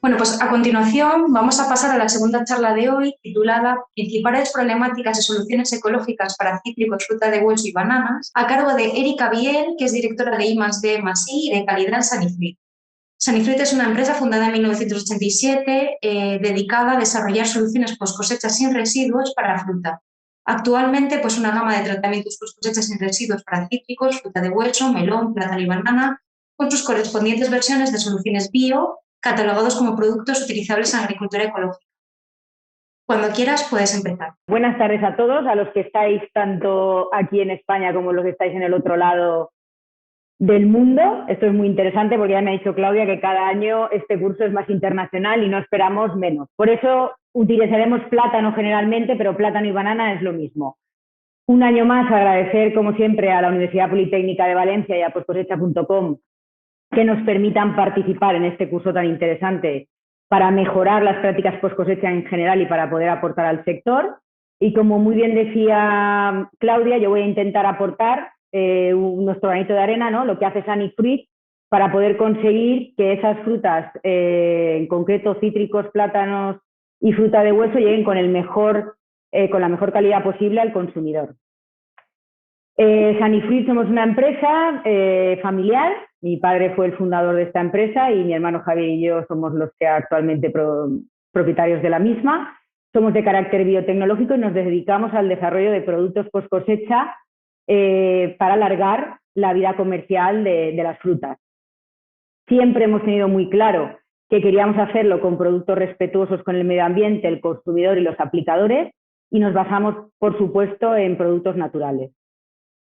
Bueno, pues a continuación vamos a pasar a la segunda charla de hoy, titulada Principales problemáticas y soluciones ecológicas para cítricos, fruta de hueso y bananas, a cargo de Erika Biel, que es directora de I+D+I de calidad en Sanifruit. Sanifruit es una empresa fundada en 1987 dedicada a desarrollar soluciones post cosecha sin residuos para fruta. Actualmente, pues una gama de tratamientos post cosecha sin residuos para cítricos, fruta de hueso, melón, plátano y banana, con sus correspondientes versiones de soluciones bio, catalogados como productos utilizables en agricultura ecológica. Cuando quieras, puedes empezar. Buenas tardes a todos, a los que estáis tanto aquí en España como los que estáis en el otro lado del mundo. Esto es muy interesante porque ya me ha dicho Claudia que cada año este curso es más internacional y no esperamos menos. Por eso utilizaremos plátano generalmente, pero plátano y banana es lo mismo. Un año más agradecer, como siempre, a la Universidad Politécnica de Valencia y a postcosecha.com que nos permitan participar en este curso tan interesante para mejorar las prácticas post cosecha en general y para poder aportar al sector. Y como muy bien decía Claudia, yo voy a intentar aportar nuestro granito de arena, ¿no? Lo que hace Sanifruit para poder conseguir que esas frutas, en concreto cítricos, plátanos y fruta de hueso, lleguen con la mejor calidad posible al consumidor. Sanifruit somos una empresa familiar. Mi padre fue el fundador de esta empresa y mi hermano Javier y yo somos los que actualmente propietarios de la misma. Somos de carácter biotecnológico y nos dedicamos al desarrollo de productos post cosecha para alargar la vida comercial de las frutas. Siempre hemos tenido muy claro que queríamos hacerlo con productos respetuosos con el medio ambiente, el consumidor y los aplicadores, y nos basamos, por supuesto, en productos naturales.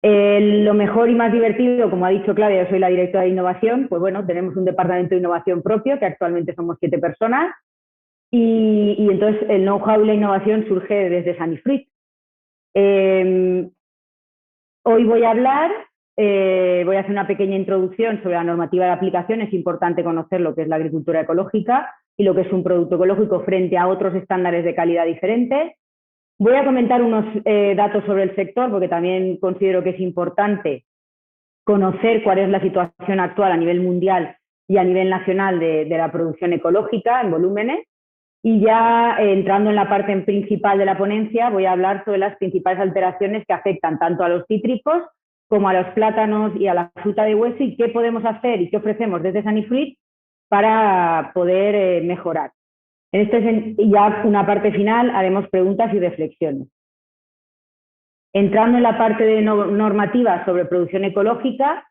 Lo mejor y más divertido, como ha dicho Claudia, yo soy la directora de innovación, pues bueno, tenemos un departamento de innovación propio, que actualmente somos 7 personas, y entonces el know-how y la innovación surge desde Sanifruit. Hoy voy a hacer una pequeña introducción sobre la normativa de aplicación. Es importante conocer lo que es la agricultura ecológica y lo que es un producto ecológico frente a otros estándares de calidad diferentes. Voy a comentar unos datos sobre el sector porque también considero que es importante conocer cuál es la situación actual a nivel mundial y a nivel nacional de la producción ecológica en volúmenes. Y ya entrando en la parte principal de la ponencia, voy a hablar sobre las principales alteraciones que afectan tanto a los cítricos como a los plátanos y a la fruta de hueso y qué podemos hacer y qué ofrecemos desde Sanifruit para poder mejorar. Y ya una parte final haremos preguntas y reflexiones. Entrando en la parte de normativa sobre producción ecológica,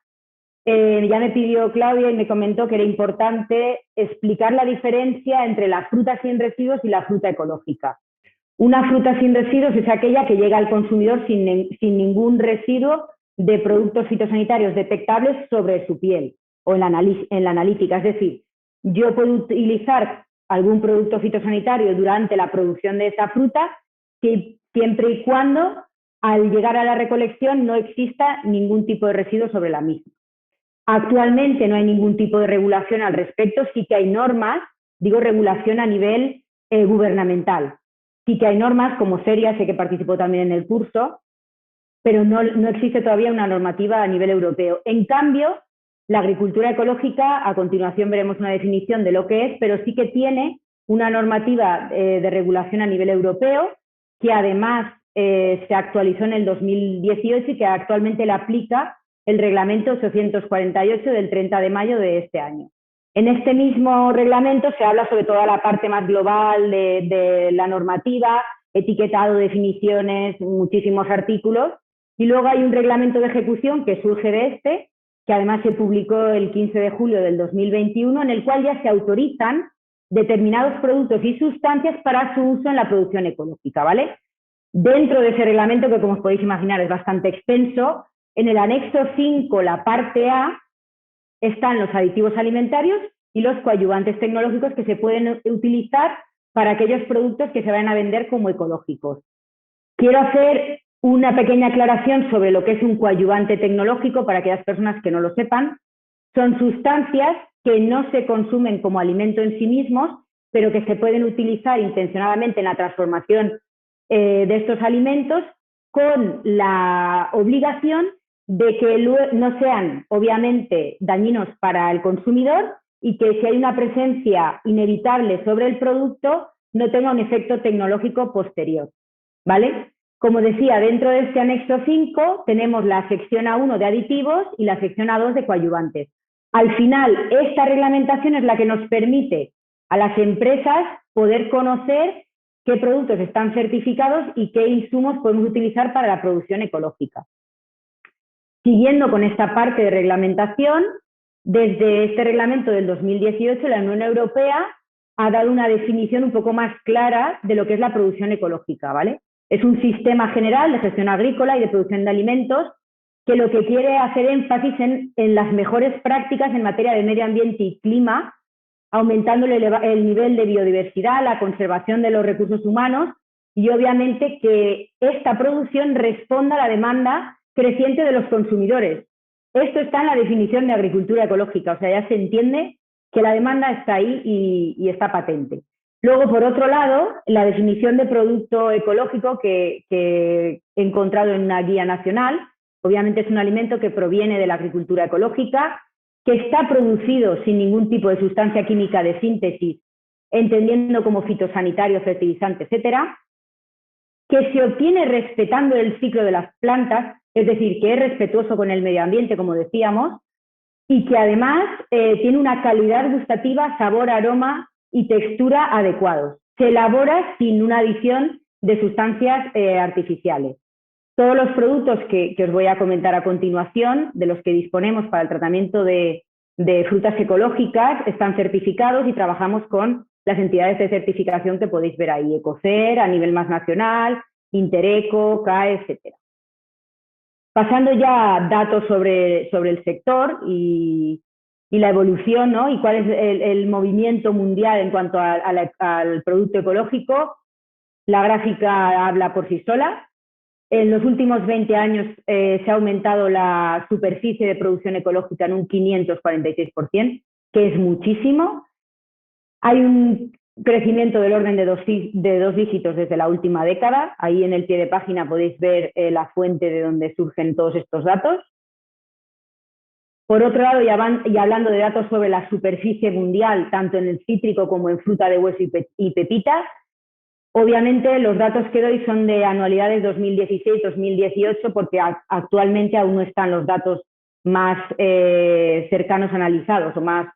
ya me pidió Claudia y me comentó que era importante explicar la diferencia entre la fruta sin residuos y la fruta ecológica. Una fruta sin residuos es aquella que llega al consumidor sin ningún residuo de productos fitosanitarios detectables sobre su piel o en la analítica. Es decir, yo puedo utilizar algún producto fitosanitario durante la producción de esa fruta, siempre y cuando al llegar a la recolección no exista ningún tipo de residuo sobre la misma. Actualmente no hay ningún tipo de regulación al respecto, sí que hay normas, digo regulación a nivel gubernamental. Sí que hay normas como SERIA, sé que participó también en el curso, pero no existe todavía una normativa a nivel europeo. En cambio, la agricultura ecológica, a continuación veremos una definición de lo que es, pero sí que tiene una normativa de regulación a nivel europeo que además se actualizó en el 2018 y que actualmente la aplica el reglamento 848 del 30 de mayo de este año. En este mismo reglamento se habla sobre toda la parte más global de la normativa, etiquetado, definiciones, muchísimos artículos, y luego hay un reglamento de ejecución que surge de este, que además se publicó el 15 de julio del 2021, en el cual ya se autorizan determinados productos y sustancias para su uso en la producción ecológica, ¿vale? Dentro de ese reglamento, que como os podéis imaginar es bastante extenso, en el anexo 5, la parte A, están los aditivos alimentarios y los coadyuvantes tecnológicos que se pueden utilizar para aquellos productos que se vayan a vender como ecológicos. Quiero hacer una pequeña aclaración sobre lo que es un coadyuvante tecnológico para aquellas personas que no lo sepan. Son sustancias que no se consumen como alimento en sí mismos, pero que se pueden utilizar intencionadamente en la transformación de estos alimentos con la obligación de que no sean obviamente dañinos para el consumidor y que si hay una presencia inevitable sobre el producto, no tenga un efecto tecnológico posterior, ¿vale? Como decía, dentro de este anexo 5 tenemos la sección A1 de aditivos y la sección A2 de coadyuvantes. Al final, esta reglamentación es la que nos permite a las empresas poder conocer qué productos están certificados y qué insumos podemos utilizar para la producción ecológica. Siguiendo con esta parte de reglamentación, desde este reglamento del 2018, la Unión Europea ha dado una definición un poco más clara de lo que es la producción ecológica, ¿vale? Es un sistema general de gestión agrícola y de producción de alimentos que lo que quiere hacer énfasis en las mejores prácticas en materia de medio ambiente y clima, aumentando el nivel de biodiversidad, la conservación de los recursos humanos y obviamente que esta producción responda a la demanda creciente de los consumidores. Esto está en la definición de agricultura ecológica, o sea, ya se entiende que la demanda está ahí y está patente. Luego, por otro lado, la definición de producto ecológico que he encontrado en una guía nacional, obviamente es un alimento que proviene de la agricultura ecológica, que está producido sin ningún tipo de sustancia química de síntesis, entendiendo como fitosanitario, fertilizante, etcétera, que se obtiene respetando el ciclo de las plantas, es decir, que es respetuoso con el medio ambiente, como decíamos, y que además tiene una calidad gustativa, sabor, aroma y textura adecuados. Se elabora sin una adición de sustancias artificiales. Todos los productos que os voy a comentar a continuación, de los que disponemos para el tratamiento de frutas ecológicas, están certificados y trabajamos con las entidades de certificación que podéis ver ahí, Ecocer, a nivel más nacional, Intereco, CAE, etc. Pasando ya a datos sobre el sector y la evolución, ¿no? Y cuál es el movimiento mundial en cuanto al producto ecológico, la gráfica habla por sí sola. En los últimos 20 años se ha aumentado la superficie de producción ecológica en un 546%, que es muchísimo. Hay un crecimiento del orden de dos dígitos desde la última década. Ahí en el pie de página podéis ver la fuente de donde surgen todos estos datos. Por otro lado, y hablando de datos sobre la superficie mundial, tanto en el cítrico como en fruta de hueso y pepitas, obviamente los datos que doy son de anualidades 2016-2018 porque actualmente aún no están los datos más cercanos analizados o más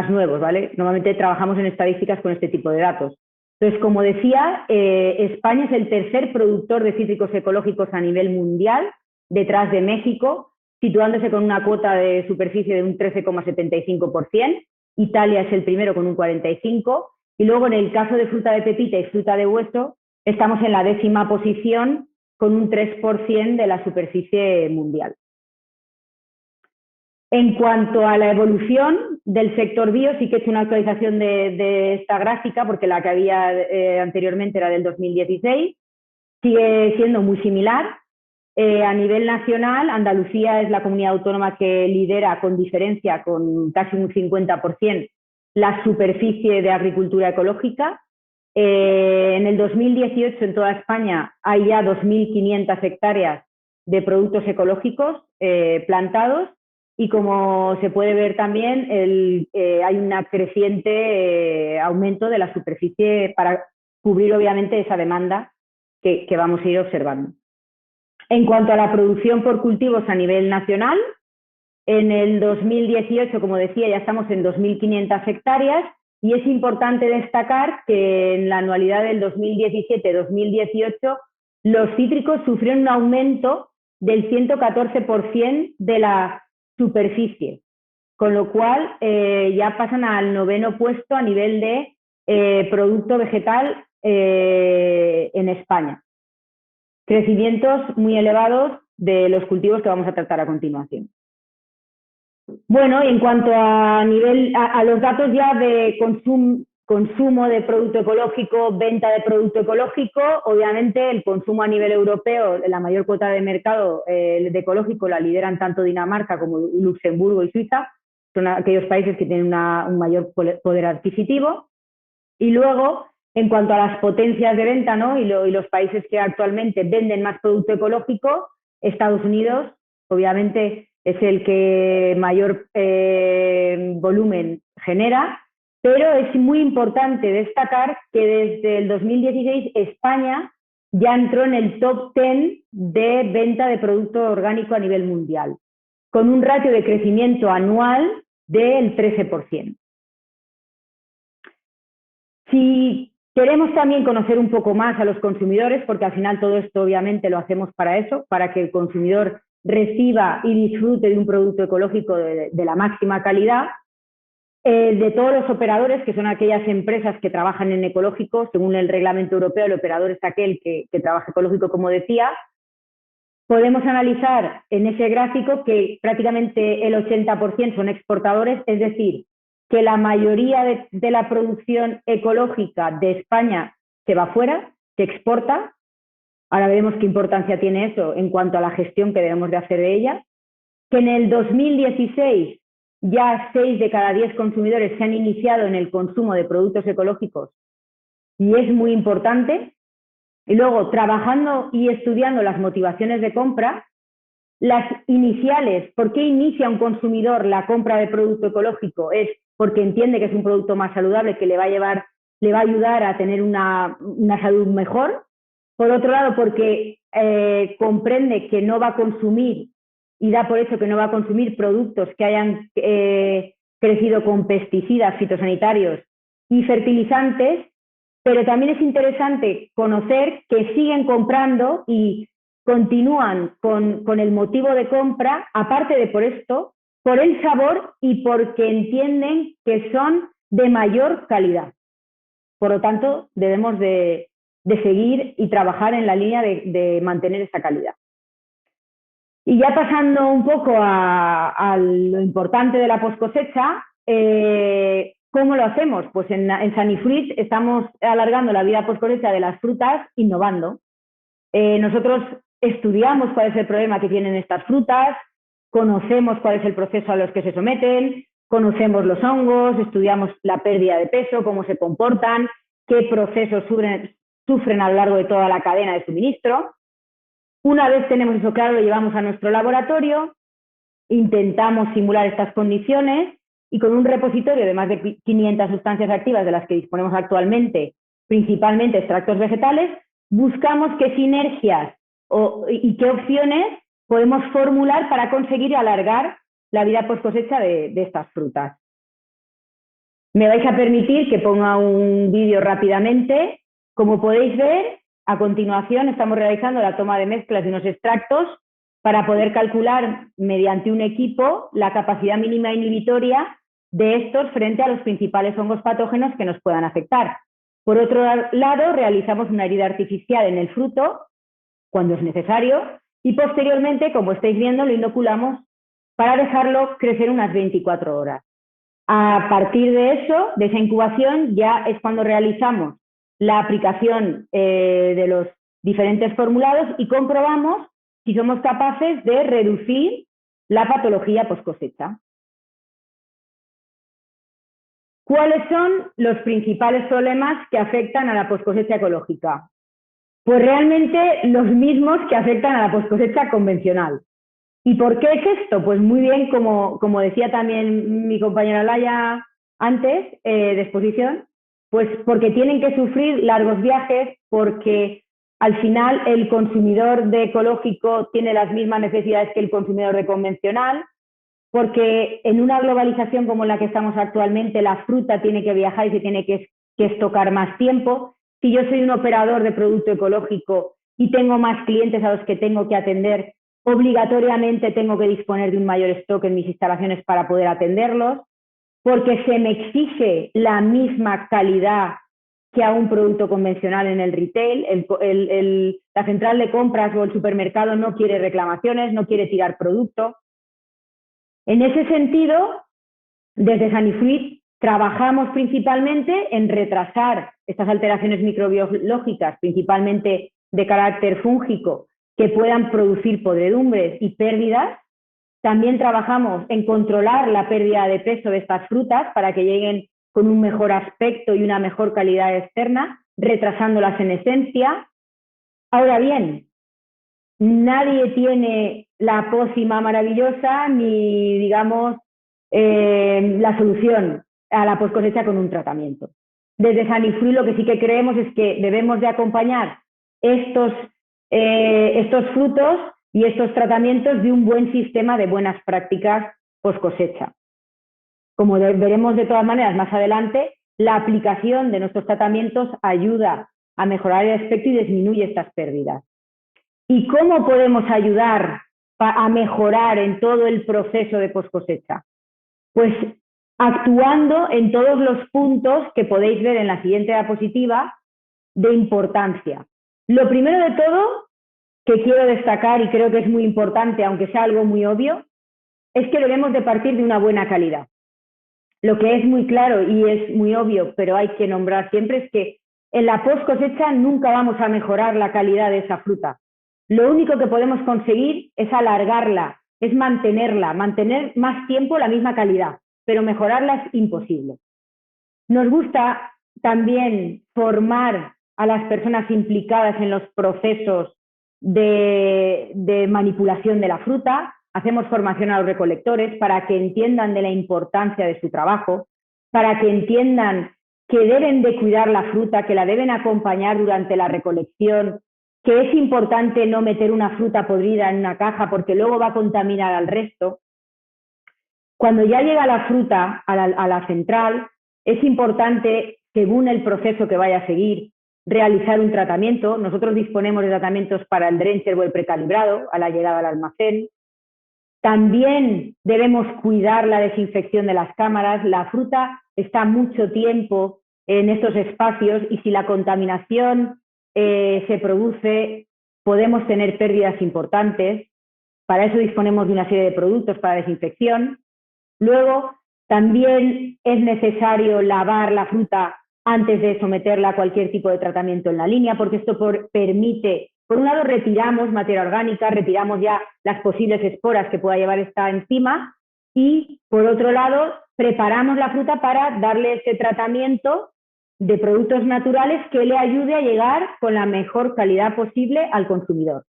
nuevos, ¿vale? Normalmente trabajamos en estadísticas con este tipo de datos. Entonces, como decía, España es el tercer productor de cítricos ecológicos a nivel mundial, detrás de México, situándose con una cuota de superficie de un 13,75%. Italia es el primero con un 45%. Y luego, en el caso de fruta de pepita y fruta de hueso, estamos en la 10ª posición con un 3% de la superficie mundial. En cuanto a la evolución del sector bio, sí que he hecho una actualización de esta gráfica, porque la que había anteriormente era del 2016. Sigue siendo muy similar. A nivel nacional, Andalucía es la comunidad autónoma que lidera con diferencia, con casi un 50%, la superficie de agricultura ecológica. En el 2018 en toda España hay ya 2.500 hectáreas de productos ecológicos plantados y como se puede ver también hay un creciente aumento de la superficie para cubrir obviamente esa demanda que vamos a ir observando. En cuanto a la producción por cultivos a nivel nacional, en el 2018, como decía, ya estamos en 2.500 hectáreas y es importante destacar que en la anualidad del 2017-2018 los cítricos sufrieron un aumento del 114% de la superficie, con lo cual ya pasan al 9º puesto a nivel de producto vegetal en España. Crecimientos muy elevados de los cultivos que vamos a tratar a continuación. Bueno, y en cuanto a los datos ya de consumo de producto ecológico, venta de producto ecológico, obviamente el consumo a nivel europeo, la mayor cuota de mercado de ecológico la lideran tanto Dinamarca como Luxemburgo y Suiza, son aquellos países que tienen un mayor poder adquisitivo. Y luego, en cuanto a las potencias de venta, ¿no? y los países que actualmente venden más producto ecológico, Estados Unidos, obviamente es el que mayor volumen genera, pero es muy importante destacar que desde el 2016 España ya entró en el top 10 de venta de producto orgánico a nivel mundial, con un ratio de crecimiento anual del 13%. Si queremos también conocer un poco más a los consumidores, porque al final todo esto obviamente lo hacemos para eso, para que el consumidor reciba y disfrute de un producto ecológico de la máxima calidad, de todos los operadores, que son aquellas empresas que trabajan en ecológico, según el reglamento europeo, el operador es aquel que trabaja ecológico, como decía, podemos analizar en ese gráfico que prácticamente el 80% son exportadores, es decir, que la mayoría de la producción ecológica de España se va fuera, se exporta. Ahora veremos qué importancia tiene eso en cuanto a la gestión que debemos de hacer de ella. Que en el 2016 ya 6 de cada 10 consumidores se han iniciado en el consumo de productos ecológicos y es muy importante. Y luego, trabajando y estudiando las motivaciones de compra, las iniciales, ¿por qué inicia un consumidor la compra de producto ecológico? Es porque entiende que es un producto más saludable, que le va a ayudar a tener una salud mejor. Por otro lado, porque comprende que no va a consumir y da por hecho que no va a consumir productos que hayan crecido con pesticidas, fitosanitarios y fertilizantes, pero también es interesante conocer que siguen comprando y continúan con el motivo de compra, aparte de por esto, por el sabor y porque entienden que son de mayor calidad. Por lo tanto, debemos de seguir y trabajar en la línea de mantener esa calidad. Y ya pasando un poco a lo importante de la post-cosecha, ¿cómo lo hacemos? Pues en Sanifruit estamos alargando la vida post-cosecha de las frutas innovando. Nosotros estudiamos cuál es el problema que tienen estas frutas, conocemos cuál es el proceso a los que se someten, conocemos los hongos, estudiamos la pérdida de peso, cómo se comportan, qué procesos sufren a lo largo de toda la cadena de suministro. Una vez tenemos eso claro, lo llevamos a nuestro laboratorio, intentamos simular estas condiciones y con un repositorio de más de 500 sustancias activas de las que disponemos actualmente, principalmente extractos vegetales, buscamos qué sinergias y qué opciones podemos formular para conseguir alargar la vida post cosecha de estas frutas. Me vais a permitir que ponga un vídeo rápidamente. Como podéis ver, a continuación estamos realizando la toma de mezclas de unos extractos para poder calcular mediante un equipo la capacidad mínima inhibitoria de estos frente a los principales hongos patógenos que nos puedan afectar. Por otro lado, realizamos una herida artificial en el fruto cuando es necesario y posteriormente, como estáis viendo, lo inoculamos para dejarlo crecer unas 24 horas. A partir de eso, de esa incubación, ya es cuando realizamos la aplicación de los diferentes formulados y comprobamos si somos capaces de reducir la patología post cosecha. ¿Cuáles son los principales problemas que afectan a la post cosecha ecológica? Pues realmente los mismos que afectan a la post cosecha convencional. ¿Y por qué es esto? Pues muy bien, como decía también mi compañera Laia antes de exposición, pues porque tienen que sufrir largos viajes, porque al final el consumidor de ecológico tiene las mismas necesidades que el consumidor de convencional, porque en una globalización como la que estamos actualmente, la fruta tiene que viajar y se tiene que estocar más tiempo. Si yo soy un operador de producto ecológico y tengo más clientes a los que tengo que atender, obligatoriamente tengo que disponer de un mayor stock en mis instalaciones para poder atenderlos, porque se me exige la misma calidad que a un producto convencional en el retail. La central de compras o el supermercado no quiere reclamaciones, no quiere tirar producto. En ese sentido, desde Sanifruit trabajamos principalmente en retrasar estas alteraciones microbiológicas, principalmente de carácter fúngico, que puedan producir podredumbres y pérdidas. También trabajamos en controlar la pérdida de peso de estas frutas para que lleguen con un mejor aspecto y una mejor calidad externa, retrasándolas en esencia. Ahora bien, nadie tiene la pócima maravillosa ni, digamos, la solución a la post-cosecha con un tratamiento. Desde Sanifruit lo que sí que creemos es que debemos de acompañar estos frutos y estos tratamientos de un buen sistema de buenas prácticas post-cosecha. Como veremos de todas maneras más adelante, la aplicación de nuestros tratamientos ayuda a mejorar el aspecto y disminuye estas pérdidas. ¿Y cómo podemos ayudar a mejorar en todo el proceso de post-cosecha? Pues actuando en todos los puntos que podéis ver en la siguiente diapositiva de importancia. Lo primero de todo que quiero destacar, y creo que es muy importante, aunque sea algo muy obvio, es que debemos de partir de una buena calidad. Lo que es muy claro y es muy obvio, pero hay que nombrar siempre, es que en la post cosecha nunca vamos a mejorar la calidad de esa fruta. Lo único que podemos conseguir es alargarla, es mantenerla, mantener más tiempo la misma calidad, pero mejorarla es imposible. Nos gusta también formar a las personas implicadas en los procesos de manipulación de la fruta. Hacemos formación a los recolectores para que entiendan de la importancia de su trabajo, para que entiendan que deben de cuidar la fruta, que la deben acompañar durante la recolección, que es importante no meter una fruta podrida en una caja porque luego va a contaminar al resto. Cuando ya llega la fruta a la central, es importante, según el proceso que vaya a seguir, realizar un tratamiento. Nosotros disponemos de tratamientos para el drencher o el precalibrado a la llegada al almacén. También debemos cuidar la desinfección de las cámaras. La fruta está mucho tiempo en estos espacios y si la contaminación se produce, podemos tener pérdidas importantes. Para eso disponemos de una serie de productos para desinfección. Luego, también es necesario lavar la fruta antes de someterla a cualquier tipo de tratamiento en la línea, porque esto permite, por un lado, retiramos materia orgánica, retiramos ya las posibles esporas que pueda llevar esta enzima y, por otro lado, preparamos la fruta para darle ese tratamiento de productos naturales que le ayude a llegar con la mejor calidad posible al consumidor.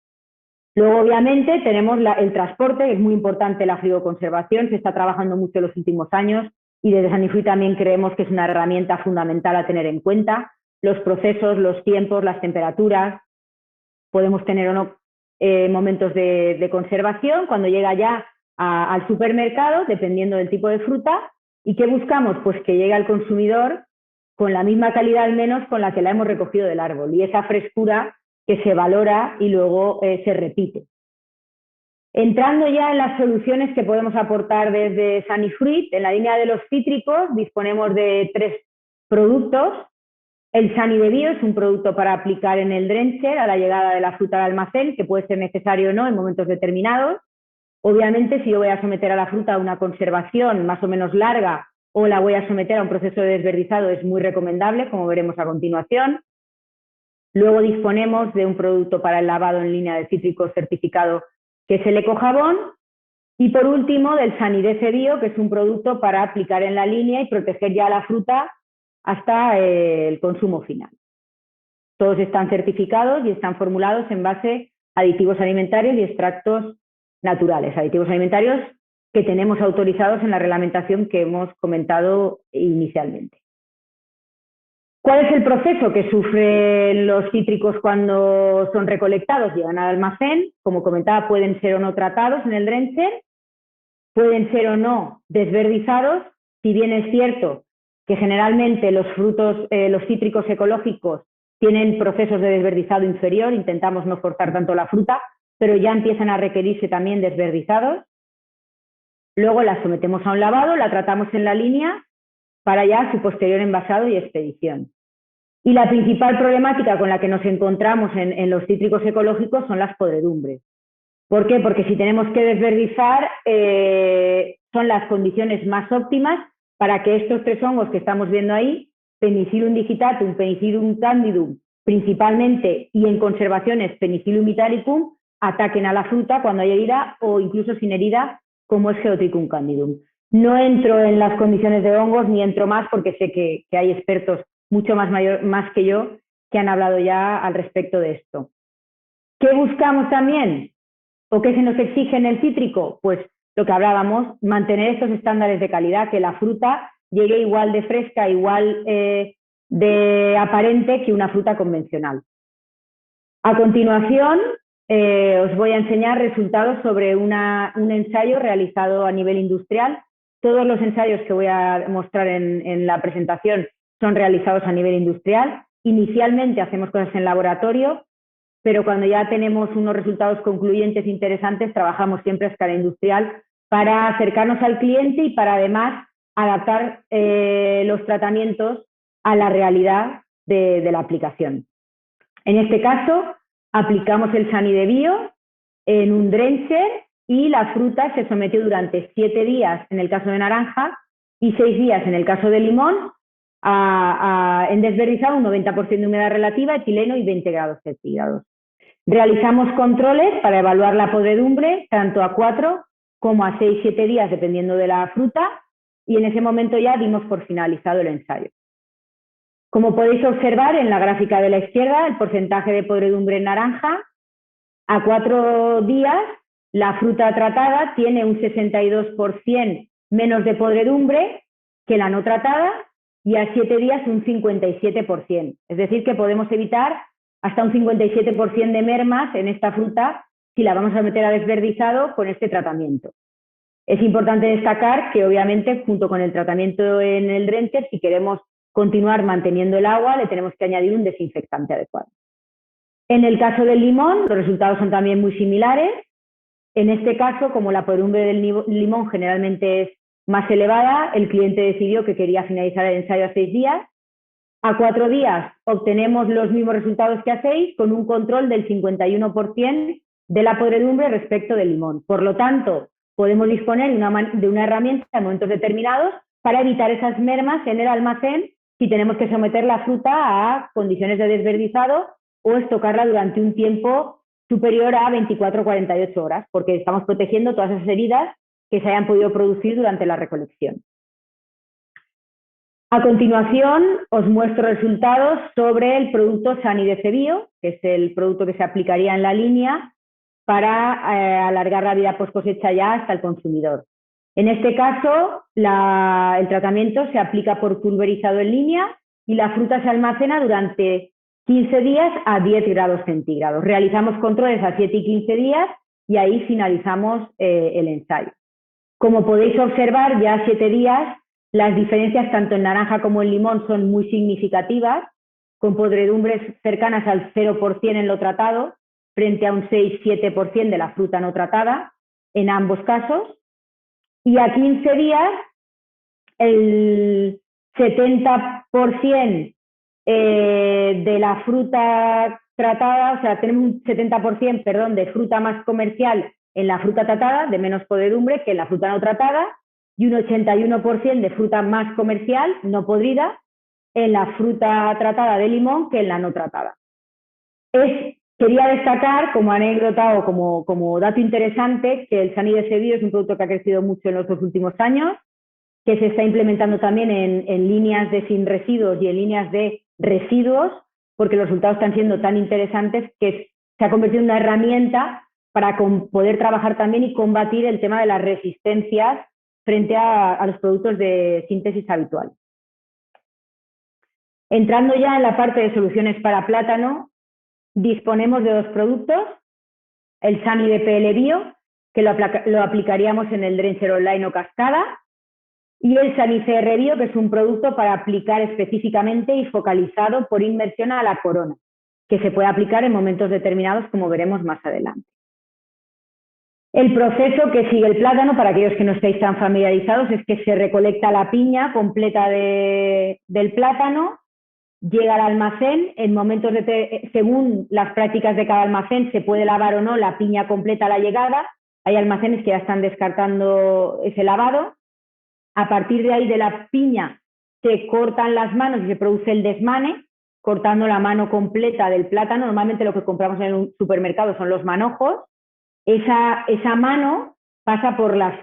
Luego, obviamente, tenemos el transporte, que es muy importante la frigoconservación, se está trabajando mucho en los últimos años y desde Sanifruit también creemos que es una herramienta fundamental a tener en cuenta. Los procesos, los tiempos, las temperaturas, podemos tener o no momentos de conservación cuando llega ya al supermercado, dependiendo del tipo de fruta. ¿Y qué buscamos? Pues que llegue al consumidor con la misma calidad al menos con la que la hemos recogido del árbol y esa frescura que se valora y luego se repite. Entrando ya en las soluciones que podemos aportar desde Sanifruit, en la línea de los cítricos disponemos de 3 productos. El Sani de Bio es un producto para aplicar en el drencher a la llegada de la fruta al almacén, que puede ser necesario o no en momentos determinados. Obviamente, si yo voy a someter a la fruta a una conservación más o menos larga o la voy a someter a un proceso de desverdizado, es muy recomendable, como veremos a continuación. Luego disponemos de un producto para el lavado en línea de cítricos certificado, que es el Ecojabón. Y por último, del Sanidece Bio, que es un producto para aplicar en la línea y proteger ya la fruta hasta el consumo final. Todos están certificados y están formulados en base a aditivos alimentarios y extractos naturales, aditivos alimentarios que tenemos autorizados en la reglamentación que hemos comentado inicialmente. ¿Cuál es el proceso que sufren los cítricos cuando son recolectados? Llegan al almacén, como comentaba, pueden ser o no tratados en el drencher, pueden ser o no desverdizados, si bien es cierto que generalmente los cítricos ecológicos tienen procesos de desverdizado inferior, intentamos no forzar tanto la fruta, pero ya empiezan a requerirse también desverdizados. Luego la sometemos a un lavado, la tratamos en la línea para ya su posterior envasado y expedición. Y la principal problemática con la que nos encontramos en los cítricos ecológicos son las podredumbres. ¿Por qué? Porque si tenemos que desverdizar, son las condiciones más óptimas para que estos 3 hongos que estamos viendo ahí, Penicillium digitatum, Penicillium candidum, principalmente, y en conservaciones Penicillium italicum, ataquen a la fruta cuando hay herida o incluso sin herida, como es Geotrichum candidum. No entro en las condiciones de hongos ni entro más porque sé que hay expertos mucho más que yo que han hablado ya al respecto de esto. ¿Qué buscamos también? ¿O qué se nos exige en el cítrico? Pues lo que hablábamos, mantener estos estándares de calidad, que la fruta llegue igual de fresca, igual de aparente que una fruta convencional. A continuación, os voy a enseñar resultados sobre un ensayo realizado a nivel industrial. Todos los ensayos que voy a mostrar en la presentación son realizados a nivel industrial. Inicialmente hacemos cosas en laboratorio, pero cuando ya tenemos unos resultados concluyentes interesantes, trabajamos siempre a escala industrial para acercarnos al cliente y para además adaptar los tratamientos a la realidad de la aplicación. En este caso, aplicamos el Sunny de Bio en un drencher y la fruta se sometió durante 7 días en el caso de naranja y 6 días en el caso de limón en desverdizado, un 90% de humedad relativa, etileno y 20 grados centígrados. Realizamos controles para evaluar la podredumbre tanto a 4 como a 6-7 días dependiendo de la fruta y en ese momento ya dimos por finalizado el ensayo. Como podéis observar en la gráfica de la izquierda, el porcentaje de podredumbre en naranja, a 4 días la fruta tratada tiene un 62% menos de podredumbre que la no tratada y a 7 días un 57%. Es decir, que podemos evitar hasta un 57% de mermas en esta fruta si la vamos a meter a desverdizado con este tratamiento. Es importante destacar que obviamente junto con el tratamiento en el drencher, si queremos continuar manteniendo el agua, le tenemos que añadir un desinfectante adecuado. En el caso del limón, los resultados son también muy similares. En este caso, como la podredumbre del limón generalmente es más elevada, el cliente decidió que quería finalizar el ensayo a 6 días. A 4 días obtenemos los mismos resultados que a 6 con un control del 51% de la podredumbre respecto del limón. Por lo tanto, podemos disponer de una herramienta en momentos determinados para evitar esas mermas en el almacén si tenemos que someter la fruta a condiciones de desverdizado o estocarla durante un tiempo superior a 24 o 48 horas, porque estamos protegiendo todas esas heridas que se hayan podido producir durante la recolección. A continuación, os muestro resultados sobre el producto Sunny de Bio, que es el producto que se aplicaría en la línea para alargar la vida post cosecha ya hasta el consumidor. En este caso, el tratamiento se aplica por pulverizado en línea y la fruta se almacena durante 15 días a 10 grados centígrados. Realizamos controles a 7 y 15 días y ahí finalizamos el ensayo. Como podéis observar, ya a 7 días las diferencias tanto en naranja como en limón son muy significativas, con podredumbres cercanas al 0% en lo tratado, frente a un 6-7% de la fruta no tratada, en ambos casos. Y a 15 días, el 70% de la fruta tratada, o sea, tenemos un 70%, perdón, de fruta más comercial en la fruta tratada, de menos podredumbre que en la fruta no tratada, y un 81% de fruta más comercial, no podrida, en la fruta tratada de limón que en la no tratada. Quería destacar como anécdota o como dato interesante que el Sunny de Bio es un producto que ha crecido mucho en los 2 últimos años, que se está implementando también en líneas de sin residuos y en líneas de residuos, porque los resultados están siendo tan interesantes que se ha convertido en una herramienta para poder trabajar también y combatir el tema de las resistencias frente a los productos de síntesis habitual. Entrando ya en la parte de soluciones para plátano, disponemos de 2 productos, el Sunny de PL Bio, que lo aplicaríamos en el drencher online o cascada, y el Sunny CR Bio, que es un producto para aplicar específicamente y focalizado por inmersión a la corona, que se puede aplicar en momentos determinados, como veremos más adelante. El proceso que sigue el plátano, para aquellos que no estéis tan familiarizados, es que se recolecta la piña completa del plátano, llega al almacén, en momentos según las prácticas de cada almacén, se puede lavar o no la piña completa a la llegada. Hay almacenes que ya están descartando ese lavado. A partir de ahí de la piña se cortan las manos y se produce el desmane, cortando la mano completa del plátano. Normalmente lo que compramos en un supermercado son los manojos. Esa mano pasa por las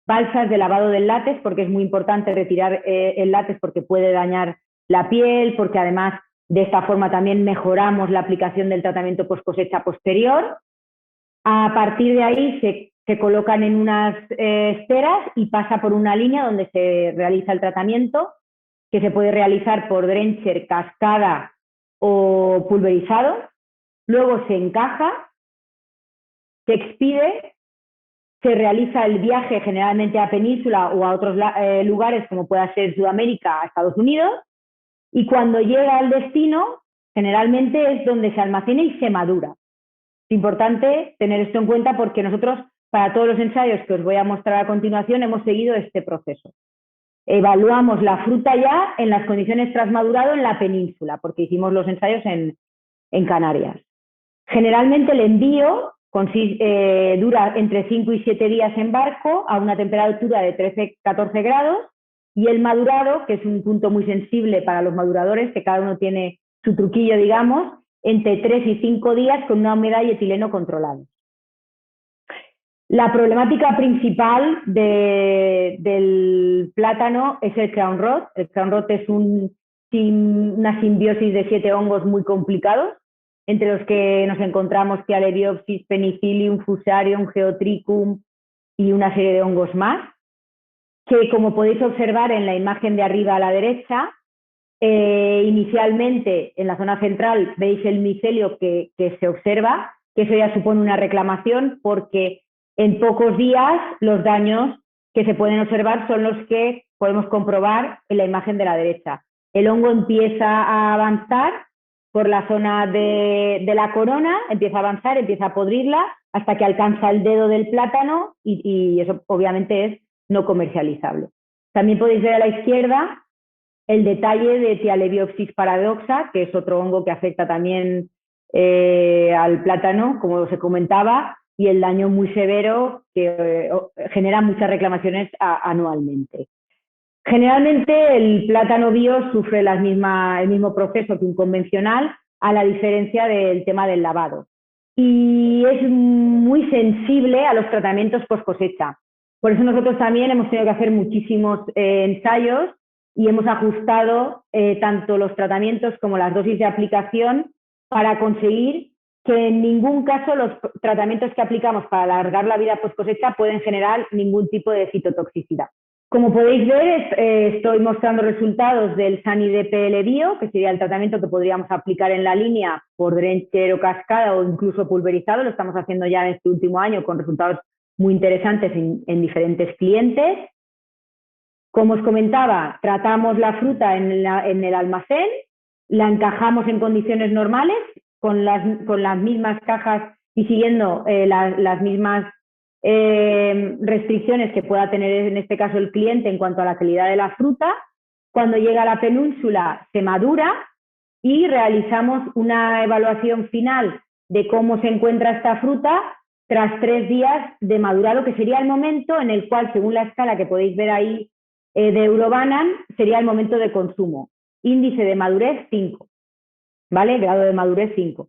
balsas de lavado del látex, porque es muy importante retirar el látex porque puede dañar la piel, porque además De esta forma también mejoramos la aplicación del tratamiento post cosecha posterior. A partir de ahí se colocan en unas esteras y pasa por una línea donde se realiza el tratamiento, que se puede realizar por drencher, cascada o pulverizado. Luego se encaja, se expide, se realiza el viaje generalmente a Península o a otros lugares como pueda ser Sudamérica, a Estados Unidos, y cuando llega al destino generalmente es donde se almacena y se madura. Es importante tener esto en cuenta porque nosotros, para todos los ensayos que os voy a mostrar a continuación, hemos seguido este proceso. Evaluamos la fruta ya en las condiciones tras madurado en la península, porque hicimos los ensayos en Canarias. Generalmente el envío dura entre 5 y 7 días en barco a una temperatura de 13-14 grados y el madurado, que es un punto muy sensible para los maduradores, que cada uno tiene su truquillo, digamos, entre 3 y 5 días con una humedad y etileno controlado. La problemática principal del plátano es el crown rot. El crown rot es una simbiosis de 7 hongos muy complicados, entre los que nos encontramos Thialebiopsis, Penicillium, Fusarium, Geotrichum y una serie de hongos más, que como podéis observar en la imagen de arriba a la derecha, inicialmente en la zona central veis el micelio que se observa, que eso ya supone una reclamación porque en pocos días los daños que se pueden observar son los que podemos comprobar en la imagen de la derecha. El hongo empieza a avanzar por la zona de la corona, empieza a avanzar, empieza a podrirla hasta que alcanza el dedo del plátano y eso obviamente es no comercializable. También podéis ver a la izquierda el detalle de Thialebiopsis paradoxa, que es otro hongo que afecta también al plátano, como se comentaba, y el daño muy severo que genera muchas reclamaciones anualmente. Generalmente el plátano bio sufre el mismo proceso que un convencional, a la diferencia del tema del lavado. Y es muy sensible a los tratamientos post cosecha. Por eso nosotros también hemos tenido que hacer muchísimos ensayos y hemos ajustado tanto los tratamientos como las dosis de aplicación para conseguir que en ningún caso los tratamientos que aplicamos para alargar la vida post cosecha pueden generar ningún tipo de citotoxicidad. Como podéis ver, estoy mostrando resultados del SANI-DPL Bio, que sería el tratamiento que podríamos aplicar en la línea por drencher o cascada o incluso pulverizado. Lo estamos haciendo ya en este último año con resultados muy interesantes en diferentes clientes. Como os comentaba, tratamos la fruta en el almacén, la encajamos en condiciones normales, con las mismas cajas y siguiendo las mismas restricciones que pueda tener en este caso el cliente en cuanto a la calidad de la fruta. Cuando llega a la península se madura y realizamos una evaluación final de cómo se encuentra esta fruta tras 3 días de madurado, que sería el momento en el cual, según la escala que podéis ver ahí de Eurobanan, sería el momento de consumo. Índice de madurez 5, ¿vale? Grado de madurez 5.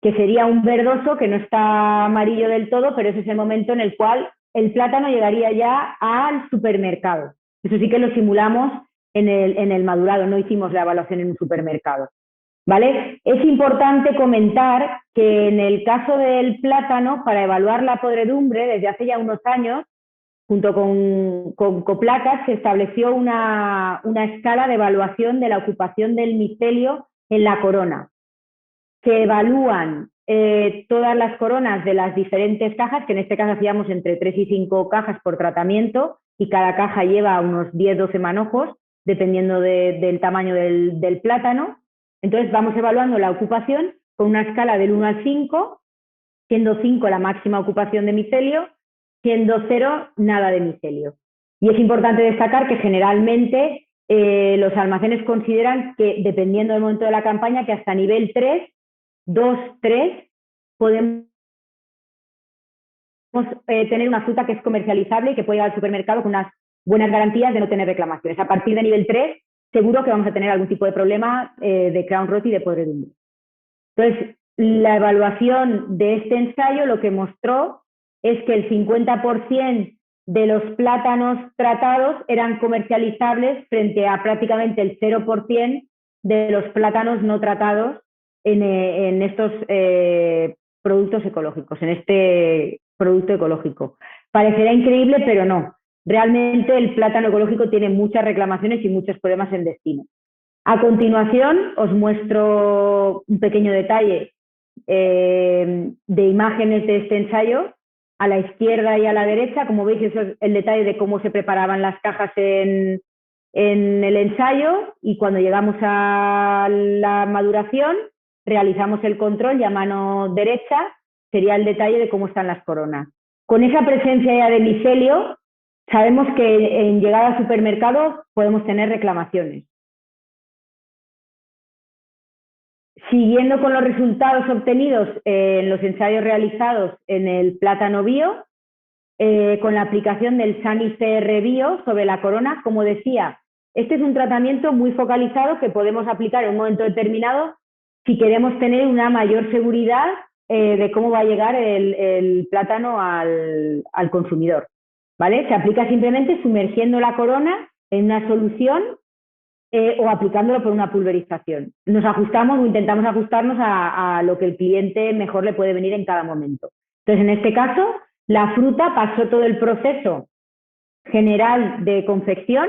Que sería un verdoso que no está amarillo del todo, pero ese es el momento en el cual el plátano llegaría ya al supermercado. Eso sí que lo simulamos en el madurado, no hicimos la evaluación en un supermercado, ¿vale? Es importante comentar que en el caso del plátano, para evaluar la podredumbre, desde hace ya unos años, junto con Coplacas, se estableció una escala de evaluación de la ocupación del micelio en la corona. Se evalúan todas las coronas de las diferentes cajas, que en este caso hacíamos entre 3 y 5 cajas por tratamiento, y cada caja lleva unos 10-12 manojos, dependiendo del tamaño del plátano. Entonces vamos evaluando la ocupación con una escala del 1 al 5, siendo 5 la máxima ocupación de micelio, siendo 0 nada de micelio. Y es importante destacar que generalmente los almacenes consideran que, dependiendo del momento de la campaña, que hasta nivel 3, 2, 3, podemos tener una fruta que es comercializable y que puede ir al supermercado con unas buenas garantías de no tener reclamaciones. A partir de nivel 3, seguro que vamos a tener algún tipo de problema de crown rot y de podredumbre. Entonces, la evaluación de este ensayo lo que mostró es que el 50% de los plátanos tratados eran comercializables frente a prácticamente el 0% de los plátanos no tratados en estos productos ecológicos, en este producto ecológico. Parecerá increíble, pero no. Realmente el plátano ecológico tiene muchas reclamaciones y muchos problemas en destino. A continuación os muestro un pequeño detalle de imágenes de este ensayo. A la izquierda y a la derecha, como veis, eso es el detalle de cómo se preparaban las cajas en el ensayo, y cuando llegamos a la maduración realizamos el control y a mano derecha sería el detalle de cómo están las coronas. Con esa presencia ya de micelio, sabemos que en llegada al supermercado podemos tener reclamaciones. Siguiendo con los resultados obtenidos en los ensayos realizados en el plátano bio, con la aplicación del SANI-CR Bio sobre la corona, como decía, este es un tratamiento muy focalizado que podemos aplicar en un momento determinado si queremos tener una mayor seguridad de cómo va a llegar el plátano al consumidor, ¿vale? Se aplica simplemente sumergiendo la corona en una solución o aplicándolo por una pulverización. Nos ajustamos o intentamos ajustarnos a lo que el cliente mejor le puede venir en cada momento. Entonces, en este caso, la fruta pasó todo el proceso general de confección,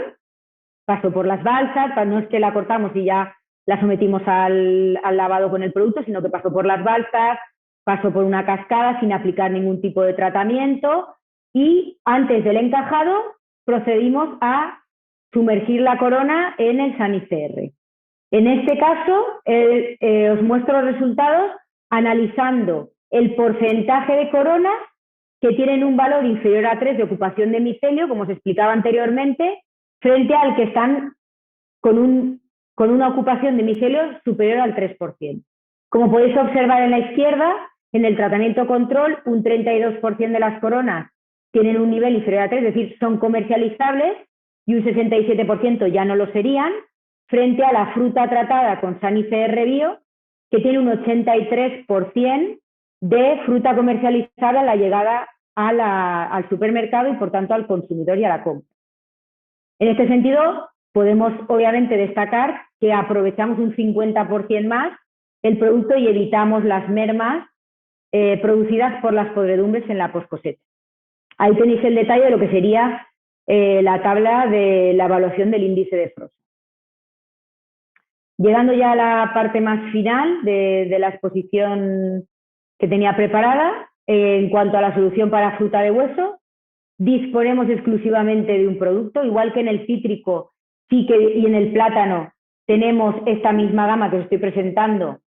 pasó por las balsas, no es que la cortamos y ya la sometimos al lavado con el producto, sino que pasó por las balsas, pasó por una cascada sin aplicar ningún tipo de tratamiento, y antes del encajado procedimos a sumergir la corona en el SANI-CR. En este caso, os muestro los resultados analizando el porcentaje de coronas que tienen un valor inferior a 3 de ocupación de micelio, como os explicaba anteriormente, frente al que están con una ocupación de micelio superior al 3%. Como podéis observar en la izquierda, en el tratamiento control, un 32% de las coronas tienen un nivel inferior a 3, es decir, son comercializables, y un 67% ya no lo serían, frente a la fruta tratada con SANI-CR Bio, que tiene un 83% de fruta comercializada a la llegada al supermercado y, por tanto, al consumidor y a la compra. En este sentido, podemos obviamente destacar que aprovechamos un 50% más el producto y evitamos las mermas producidas por las podredumbres en la poscosecha. Ahí tenéis el detalle de lo que sería la tabla de la evaluación del índice de Frost. Llegando ya a la parte más final de la exposición que tenía preparada, en cuanto a la solución para fruta de hueso, disponemos exclusivamente de un producto, igual que en el cítrico y en el plátano tenemos esta misma gama que os estoy presentando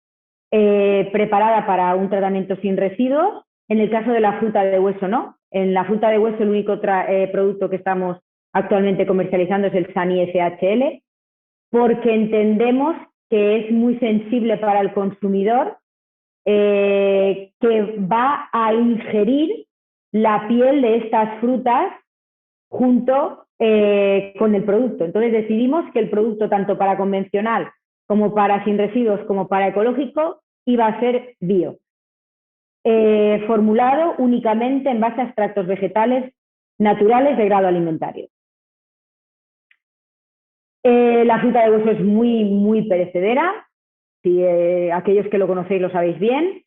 preparada para un tratamiento sin residuos. En el caso de la fruta de hueso no. En la fruta de hueso el único producto que estamos actualmente comercializando es el SANI SHL, porque entendemos que es muy sensible para el consumidor, que va a ingerir la piel de estas frutas junto con el producto. Entonces decidimos que el producto, tanto para convencional como para sin residuos como para ecológico, iba a ser bio. Formulado únicamente en base a extractos vegetales naturales de grado alimentario. La fruta de hueso es muy, muy perecedera. Si, aquellos que lo conocéis lo sabéis bien.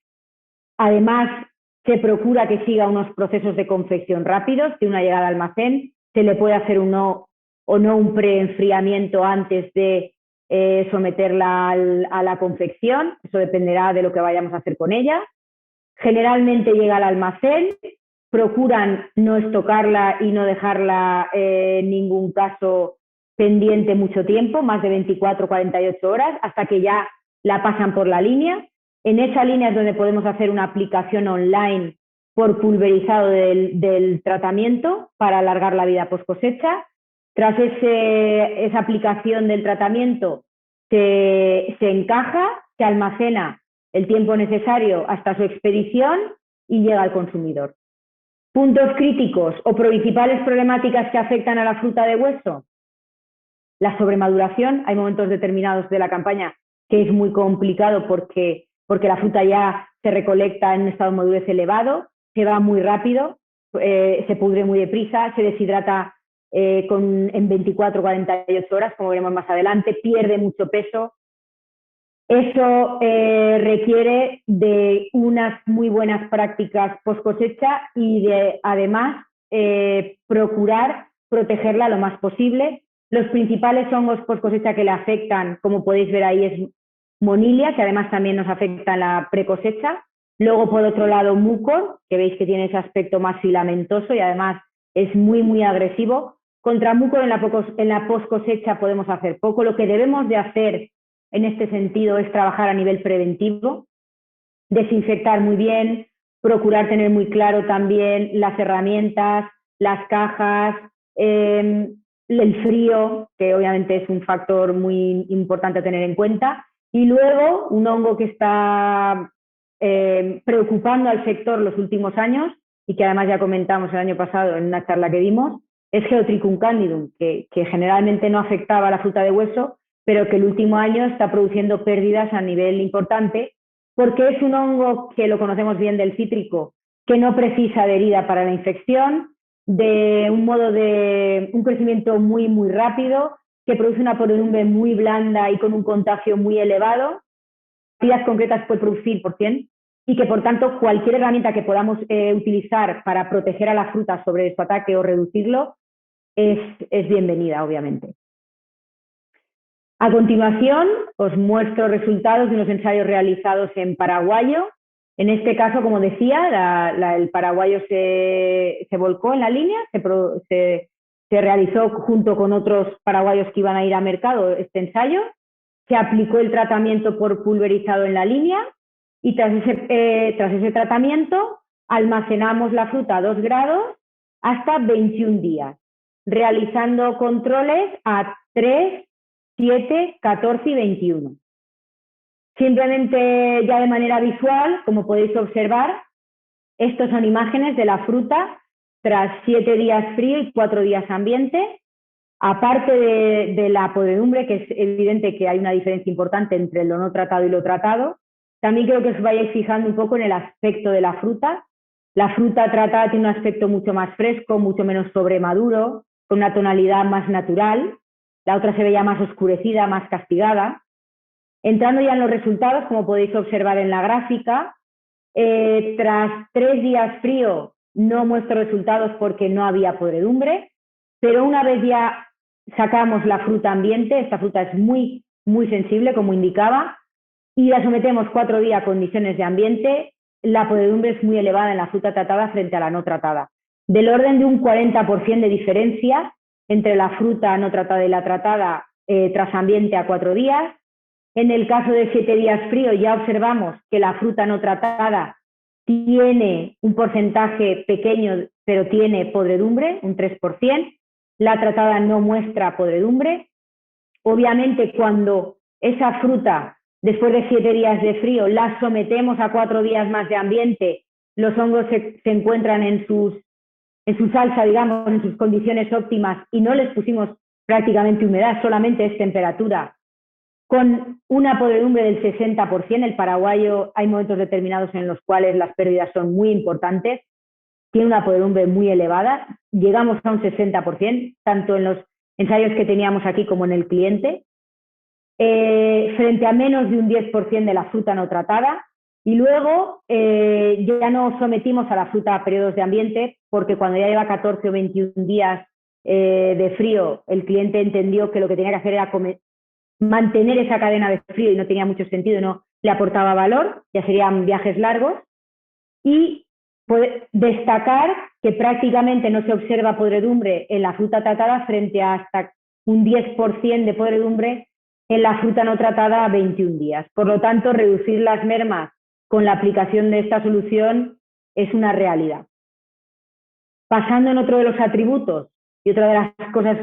Además, se procura que siga unos procesos de confección rápidos, de una llegada al almacén. Se le puede hacer un preenfriamiento antes de someterla a la confección. Eso dependerá de lo que vayamos a hacer con ella. Generalmente llega al almacén, procuran no estocarla y no dejarla en ningún caso pendiente mucho tiempo, más de 24 o 48 horas, hasta que ya la pasan por la línea. En esa línea es donde podemos hacer una aplicación online por pulverizado del tratamiento para alargar la vida post cosecha. Tras esa aplicación del tratamiento se encaja, se almacena el tiempo necesario hasta su expedición y llega al consumidor. Puntos críticos o principales problemáticas que afectan a la fruta de hueso. La sobremaduración. Hay momentos determinados de la campaña que es muy complicado porque la fruta ya se recolecta en un estado de madurez elevado, se va muy rápido, se pudre muy deprisa, se deshidrata en 24 o 48 horas, como veremos más adelante, pierde mucho peso. Eso requiere de unas muy buenas prácticas post cosecha y de, además, procurar protegerla lo más posible. Los principales hongos post cosecha que le afectan, como podéis ver ahí, es Monilia, que además también nos afecta en la precosecha. Luego, por otro lado, Mucor, que veis que tiene ese aspecto más filamentoso y además es muy, muy agresivo. Contra Mucor en la post cosecha podemos hacer poco. Lo que debemos de hacer en este sentido es trabajar a nivel preventivo, desinfectar muy bien, procurar tener muy claro también las herramientas, las cajas, el frío, que obviamente es un factor muy importante a tener en cuenta, y luego un hongo que está preocupando al sector los últimos años y que además ya comentamos el año pasado en una charla que dimos, es Geotrichum candidum, que generalmente no afectaba a la fruta de hueso, pero que el último año está produciendo pérdidas a nivel importante, porque es un hongo que lo conocemos bien del cítrico, que no precisa de herida para la infección, de un modo de un crecimiento muy, muy rápido, que produce una podredumbre muy blanda y con un contagio muy elevado, cantidades concretas puede producir por 100, y que por tanto cualquier herramienta que podamos utilizar para proteger a la fruta sobre su ataque o reducirlo es bienvenida, obviamente. A continuación, os muestro resultados de unos ensayos realizados en paraguayo. En este caso, como decía, el paraguayo se volcó en la línea, se realizó junto con otros paraguayos que iban a ir a mercado este ensayo, se aplicó el tratamiento por pulverizado en la línea y tras ese tratamiento almacenamos la fruta a 2 grados hasta 21 días, realizando controles a 3, 7, 14 y 21. Simplemente ya de manera visual, como podéis observar, estos son imágenes de la fruta tras 7 días frío y 4 días ambiente. Aparte de la podredumbre, que es evidente que hay una diferencia importante entre lo no tratado y lo tratado, también creo que os vayáis fijando un poco en el aspecto de la fruta. La fruta tratada tiene un aspecto mucho más fresco, mucho menos sobremaduro, con una tonalidad más natural. La otra se veía más oscurecida, más castigada. Entrando ya en los resultados, como podéis observar en la gráfica, tras 3 días frío no muestro resultados porque no había podredumbre, pero una vez ya sacamos la fruta ambiente, esta fruta es muy, muy sensible, como indicaba, y la sometemos 4 días a condiciones de ambiente, la podredumbre es muy elevada en la fruta tratada frente a la no tratada, del orden de un 40% de diferencia entre la fruta no tratada y la tratada tras ambiente a 4 días. En el caso de 7 días frío ya observamos que la fruta no tratada tiene un porcentaje pequeño, pero tiene podredumbre, un 3%. La tratada no muestra podredumbre. Obviamente, cuando esa fruta, después de 7 días de frío, la sometemos a 4 días más de ambiente, los hongos se encuentran en su salsa, digamos, en sus condiciones óptimas y no les pusimos prácticamente humedad, solamente es temperatura. Con una podredumbre del 60%, el paraguayo hay momentos determinados en los cuales las pérdidas son muy importantes, tiene una podredumbre muy elevada, llegamos a un 60%, tanto en los ensayos que teníamos aquí como en el cliente, frente a menos de un 10% de la fruta no tratada, y luego ya no sometimos a la fruta a periodos de ambiente, porque cuando ya lleva 14 o 21 días de frío, el cliente entendió que lo que tenía que hacer era mantener esa cadena de frío y no tenía mucho sentido, no le aportaba valor, ya serían viajes largos, y destacar que prácticamente no se observa podredumbre en la fruta tratada frente a hasta un 10% de podredumbre en la fruta no tratada a 21 días. Por lo tanto, reducir las mermas con la aplicación de esta solución es una realidad. Pasando en otro de los atributos y otra de las cosas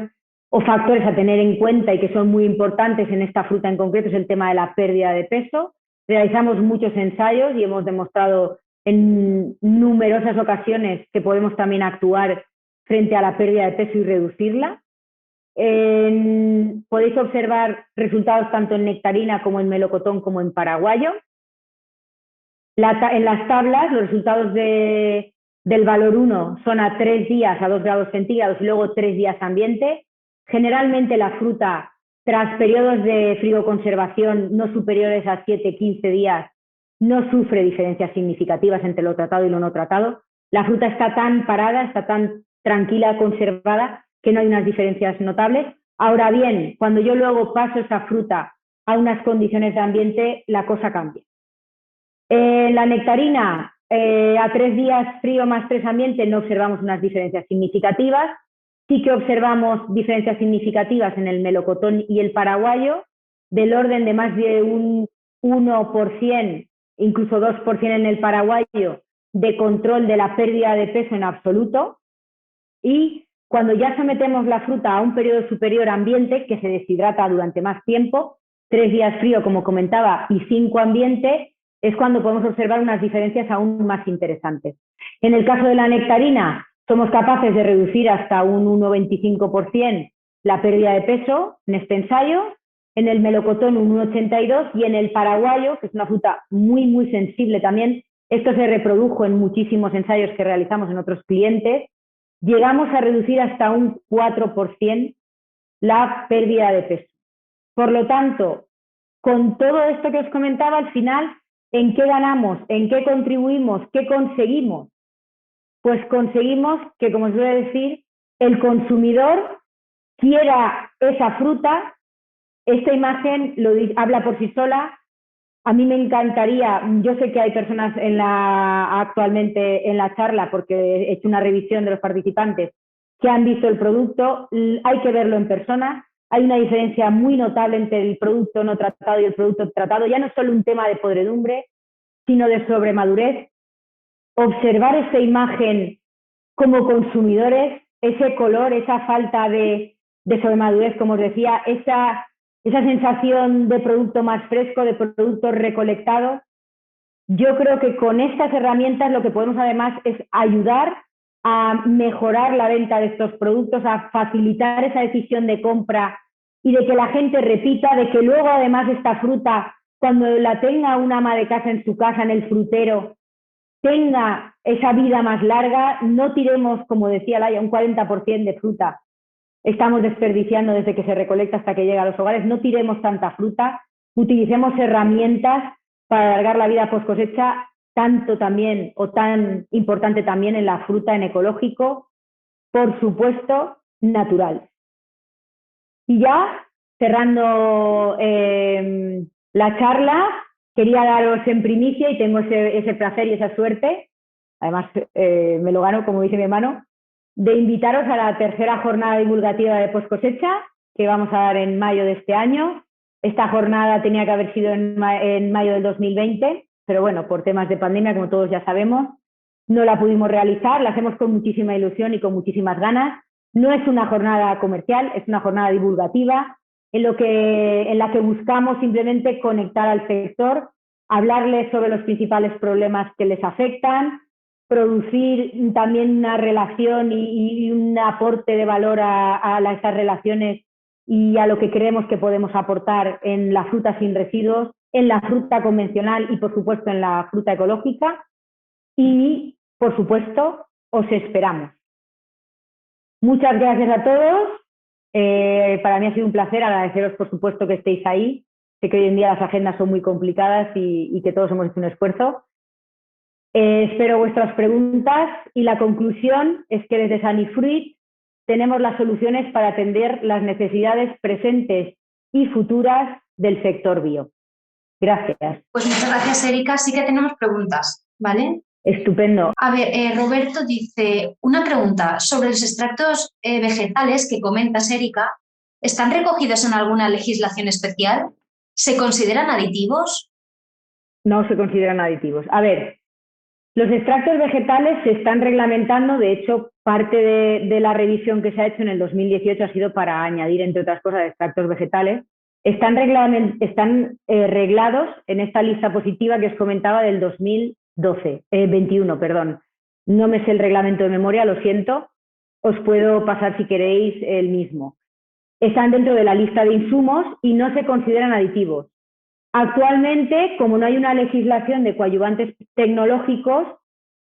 o factores a tener en cuenta y que son muy importantes en esta fruta en concreto es el tema de la pérdida de peso. Realizamos muchos ensayos y hemos demostrado en numerosas ocasiones que podemos también actuar frente a la pérdida de peso y reducirla. Podéis observar resultados tanto en nectarina como en melocotón como en paraguayo. En las tablas los resultados del valor 1 son a 3 días a 2 grados centígrados y luego 3 días ambiente. Generalmente la fruta tras periodos de frigoconservación no superiores a 7-15 días, no sufre diferencias significativas entre lo tratado y lo no tratado. La fruta está tan parada, está tan tranquila, conservada, que no hay unas diferencias notables. Ahora bien, cuando yo luego paso esa fruta a unas condiciones de ambiente, la cosa cambia. La nectarina, a 3 días frío más 3 ambiente, no observamos unas diferencias significativas. Sí que observamos diferencias significativas en el melocotón y el paraguayo, del orden de más de un 1%, incluso 2% en el paraguayo, de control de la pérdida de peso en absoluto. Y cuando ya sometemos la fruta a un periodo superior ambiente, que se deshidrata durante más tiempo, 3 días frío, como comentaba, y 5 ambiente, es cuando podemos observar unas diferencias aún más interesantes. En el caso de la nectarina, somos capaces de reducir hasta un 1,25% la pérdida de peso en este ensayo, en el melocotón un 1,82% y en el paraguayo, que es una fruta muy, muy sensible también, esto se reprodujo en muchísimos ensayos que realizamos en otros clientes, llegamos a reducir hasta un 4% la pérdida de peso. Por lo tanto, con todo esto que os comentaba, al final, ¿en qué ganamos? ¿En qué contribuimos? ¿Qué conseguimos? Pues conseguimos que, como os voy a decir, el consumidor quiera esa fruta. Esta imagen habla por sí sola. A mí me encantaría, yo sé que hay personas actualmente en la charla, porque he hecho una revisión de los participantes, que han visto el producto. Hay que verlo en persona. Hay una diferencia muy notable entre el producto no tratado y el producto tratado. Ya no es solo un tema de podredumbre, sino de sobremadurez. Observar esa imagen como consumidores, ese color, esa falta de sobremadurez, como os decía, esa sensación de producto más fresco, de producto recolectado. Yo creo que con estas herramientas lo que podemos además es ayudar a mejorar la venta de estos productos, a facilitar esa decisión de compra y de que la gente repita, de que luego además esta fruta, cuando la tenga una ama de casa en su casa, en el frutero, tenga esa vida más larga. No tiremos, como decía Laia, un 40% de fruta. Estamos desperdiciando desde que se recolecta hasta que llega a los hogares. No tiremos tanta fruta, utilicemos herramientas para alargar la vida post cosecha, tanto también o tan importante también en la fruta en ecológico, por supuesto, natural. Y ya, cerrando la charla, quería daros en primicia, y tengo ese placer y esa suerte, además me lo gano, como dice mi hermano, de invitaros a la tercera jornada divulgativa de post cosecha que vamos a dar en mayo de este año. Esta jornada tenía que haber sido en mayo del 2020, pero bueno, por temas de pandemia, como todos ya sabemos, no la pudimos realizar. La hacemos con muchísima ilusión y con muchísimas ganas. No es una jornada comercial, es una jornada divulgativa en la que buscamos simplemente conectar al sector, hablarles sobre los principales problemas que les afectan, producir también una relación y un aporte de valor a estas relaciones y a lo que creemos que podemos aportar en la fruta sin residuos, en la fruta convencional y, por supuesto, en la fruta ecológica. Y, por supuesto, os esperamos. Muchas gracias a todos. Para mí ha sido un placer, agradeceros, por supuesto, que estéis ahí. Sé que hoy en día las agendas son muy complicadas y que todos hemos hecho un esfuerzo. Espero vuestras preguntas, y la conclusión es que desde Sanifruit tenemos las soluciones para atender las necesidades presentes y futuras del sector bio. Gracias. Pues muchas gracias, Erika. Sí que tenemos preguntas, ¿vale? Estupendo. A ver, Roberto dice, una pregunta sobre los extractos vegetales que comentas, Erika, ¿están recogidos en alguna legislación especial? ¿Se consideran aditivos? No se consideran aditivos. A ver, los extractos vegetales se están reglamentando. De hecho, parte de la revisión que se ha hecho en el 2018 ha sido para añadir, entre otras cosas, extractos vegetales. Están reglados en esta lista positiva que os comentaba del 2021, perdón. No me sé el reglamento de memoria, lo siento. Os puedo pasar, si queréis, el mismo. Están dentro de la lista de insumos y no se consideran aditivos. Actualmente, como no hay una legislación de coadyuvantes tecnológicos,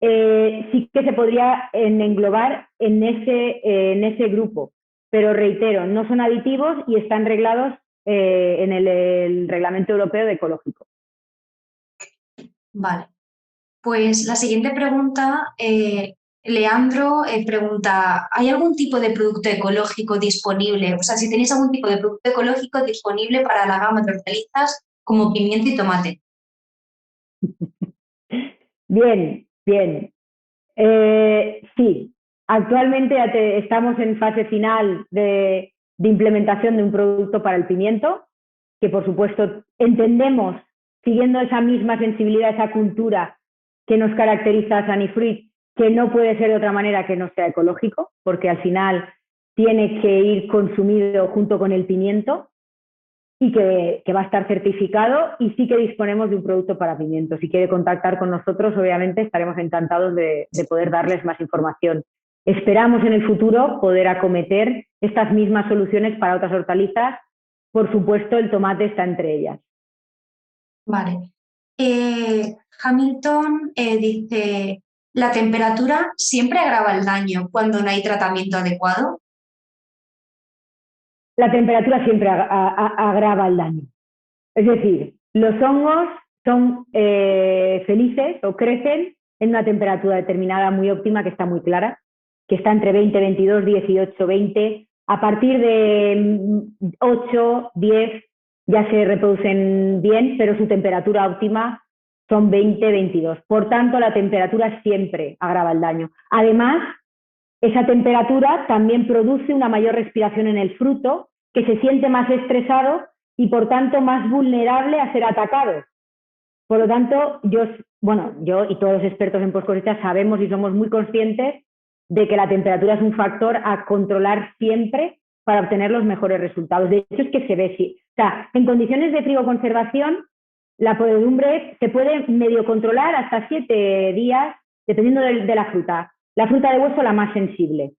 sí que se podría englobar en ese grupo. Pero reitero, no son aditivos y están reglados en el Reglamento Europeo de Ecológico. Vale. Pues la siguiente pregunta, Leandro pregunta, ¿hay algún tipo de producto ecológico disponible? O sea, si tenéis algún tipo de producto ecológico disponible para la gama de hortalizas como pimiento y tomate. Bien, bien. Sí, actualmente ya estamos en fase final de implementación de un producto para el pimiento, que por supuesto entendemos, siguiendo esa misma sensibilidad, esa cultura que nos caracteriza a Sanifruit, que no puede ser de otra manera que no sea ecológico, porque al final tiene que ir consumido junto con el pimiento y que va a estar certificado, y sí que disponemos de un producto para pimiento. Si quiere contactar con nosotros, obviamente estaremos encantados de poder darles más información. Esperamos en el futuro poder acometer estas mismas soluciones para otras hortalizas. Por supuesto, el tomate está entre ellas. Vale. Hamilton dice, ¿la temperatura siempre agrava el daño cuando no hay tratamiento adecuado? La temperatura siempre agrava el daño. Es decir, los hongos son felices o crecen en una temperatura determinada muy óptima, que está muy clara, que está entre 20, 22, 18, 20. A partir de 8, 10 ya se reproducen bien, pero su temperatura óptima son 20, 22. Por tanto, la temperatura siempre agrava el daño. Además, esa temperatura también produce una mayor respiración en el fruto, que se siente más estresado y por tanto más vulnerable a ser atacado. Por lo tanto, yo y todos los expertos en post-cosecha sabemos y somos muy conscientes de que la temperatura es un factor a controlar siempre para obtener los mejores resultados. De hecho, es que se ve, sí. O sea, en condiciones de frigoconservación, la podredumbre se puede medio controlar hasta 7 días, dependiendo de la fruta. La fruta de hueso, la más sensible.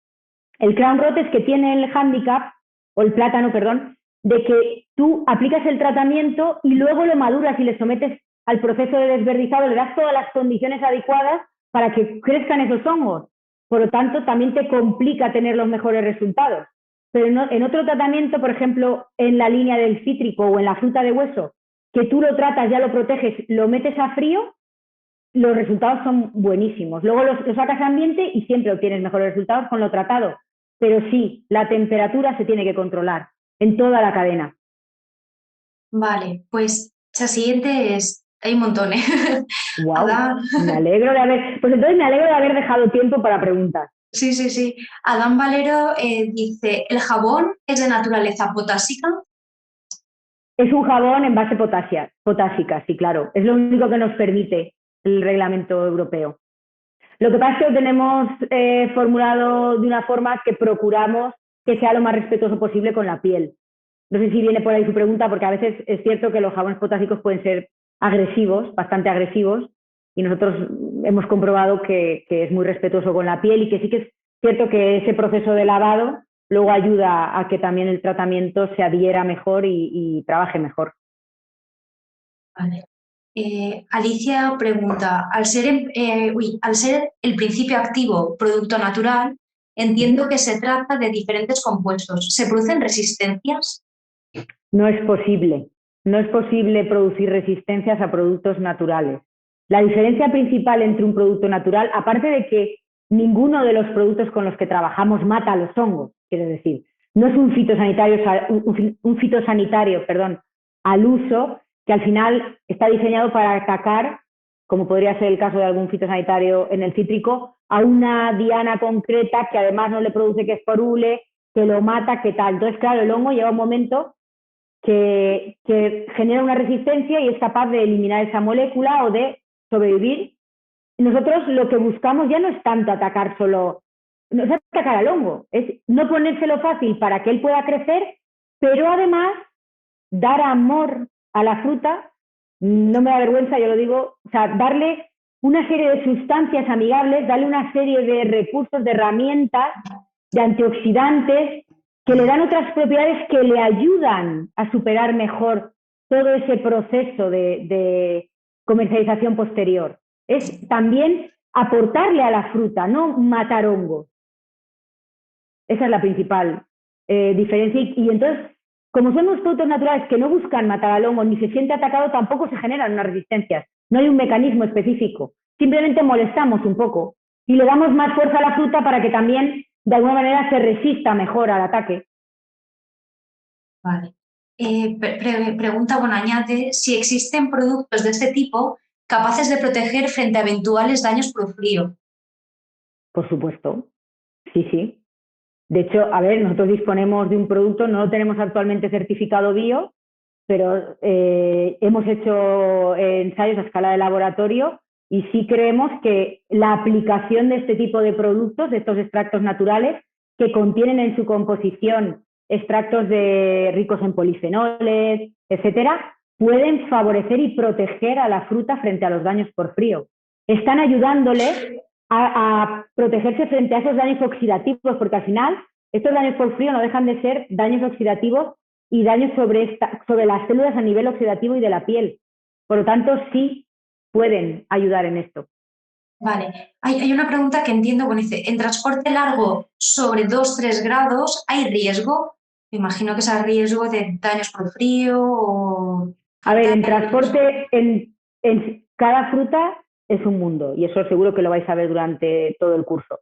El crown rot es que tiene el hándicap, o el plátano, perdón, de que tú aplicas el tratamiento y luego lo maduras y le sometes al proceso de desverdizado, le das todas las condiciones adecuadas para que crezcan esos hongos. Por lo tanto, también te complica tener los mejores resultados. Pero en otro tratamiento, por ejemplo, en la línea del cítrico o en la fruta de hueso, que tú lo tratas, ya lo proteges, lo metes a frío, los resultados son buenísimos. Luego lo sacas a ambiente y siempre obtienes mejores resultados con lo tratado. Pero sí, la temperatura se tiene que controlar en toda la cadena. Vale, pues la siguiente es, hay un montón, ¿eh? Wow, Adán, me alegro de haber, pues entonces me alegro de haber dejado tiempo para preguntas. sí. Adán Valero dice, ¿el jabón es de naturaleza potásica? Es un jabón en base potásica, sí, claro. Es lo único que nos permite el reglamento europeo. Lo que pasa es que lo tenemos formulado de una forma que procuramos que sea lo más respetuoso posible con la piel. No sé si viene por ahí su pregunta, porque a veces es cierto que los jabones potásicos pueden ser agresivos, bastante agresivos, y nosotros hemos comprobado que es muy respetuoso con la piel, y que sí que es cierto que ese proceso de lavado luego ayuda a que también el tratamiento se adhiera mejor y trabaje mejor. Vale. Alicia pregunta, al ser el principio activo producto natural, entiendo que se trata de diferentes compuestos. ¿Se producen resistencias? No es posible producir resistencias a productos naturales. La diferencia principal entre un producto natural, aparte de que ninguno de los productos con los que trabajamos mata a los hongos, quiero decir, no es un fitosanitario, al uso, que al final está diseñado para atacar, como podría ser el caso de algún fitosanitario en el cítrico, a una diana concreta que además no le produce que esporule, que lo mata, que tal. Entonces, claro, el hongo llega un momento que genera una resistencia y es capaz de eliminar esa molécula o de sobrevivir. Nosotros lo que buscamos ya no es tanto atacar solo, no es atacar al hongo, es no ponérselo fácil para que él pueda crecer, pero además dar amor a la fruta, no me da vergüenza, yo lo digo, o sea, darle una serie de sustancias amigables, darle una serie de recursos, de herramientas, de antioxidantes, que le dan otras propiedades que le ayudan a superar mejor todo ese proceso de comercialización posterior. Es también aportarle a la fruta, no matar hongos. Esa es la principal diferencia. Y entonces, como son unos productos naturales que no buscan matar al hongo ni se siente atacado, tampoco se generan unas resistencias. No hay un mecanismo específico. Simplemente molestamos un poco y le damos más fuerza a la fruta para que también, de alguna manera, se resista mejor al ataque. Vale. Pregunta, bueno, añade si existen productos de este tipo capaces de proteger frente a eventuales daños por frío. Por supuesto, sí, sí. De hecho, a ver, nosotros disponemos de un producto, no lo tenemos actualmente certificado bio, pero hemos hecho ensayos a escala de laboratorio y sí creemos que la aplicación de este tipo de productos, de estos extractos naturales, que contienen en su composición extractos ricos en polifenoles, etcétera, pueden favorecer y proteger a la fruta frente a los daños por frío. Están ayudándole a protegerse frente a esos daños oxidativos, porque al final estos daños por frío no dejan de ser daños oxidativos y daños sobre las células a nivel oxidativo y de la piel. Por lo tanto, sí pueden ayudar en esto. Vale, hay una pregunta que entiendo, bueno, dice, en transporte largo sobre 2-3 grados, ¿hay riesgo? Me imagino que es el riesgo de daños por frío o... A ver, en transporte, en cada fruta es un mundo y eso seguro que lo vais a ver durante todo el curso.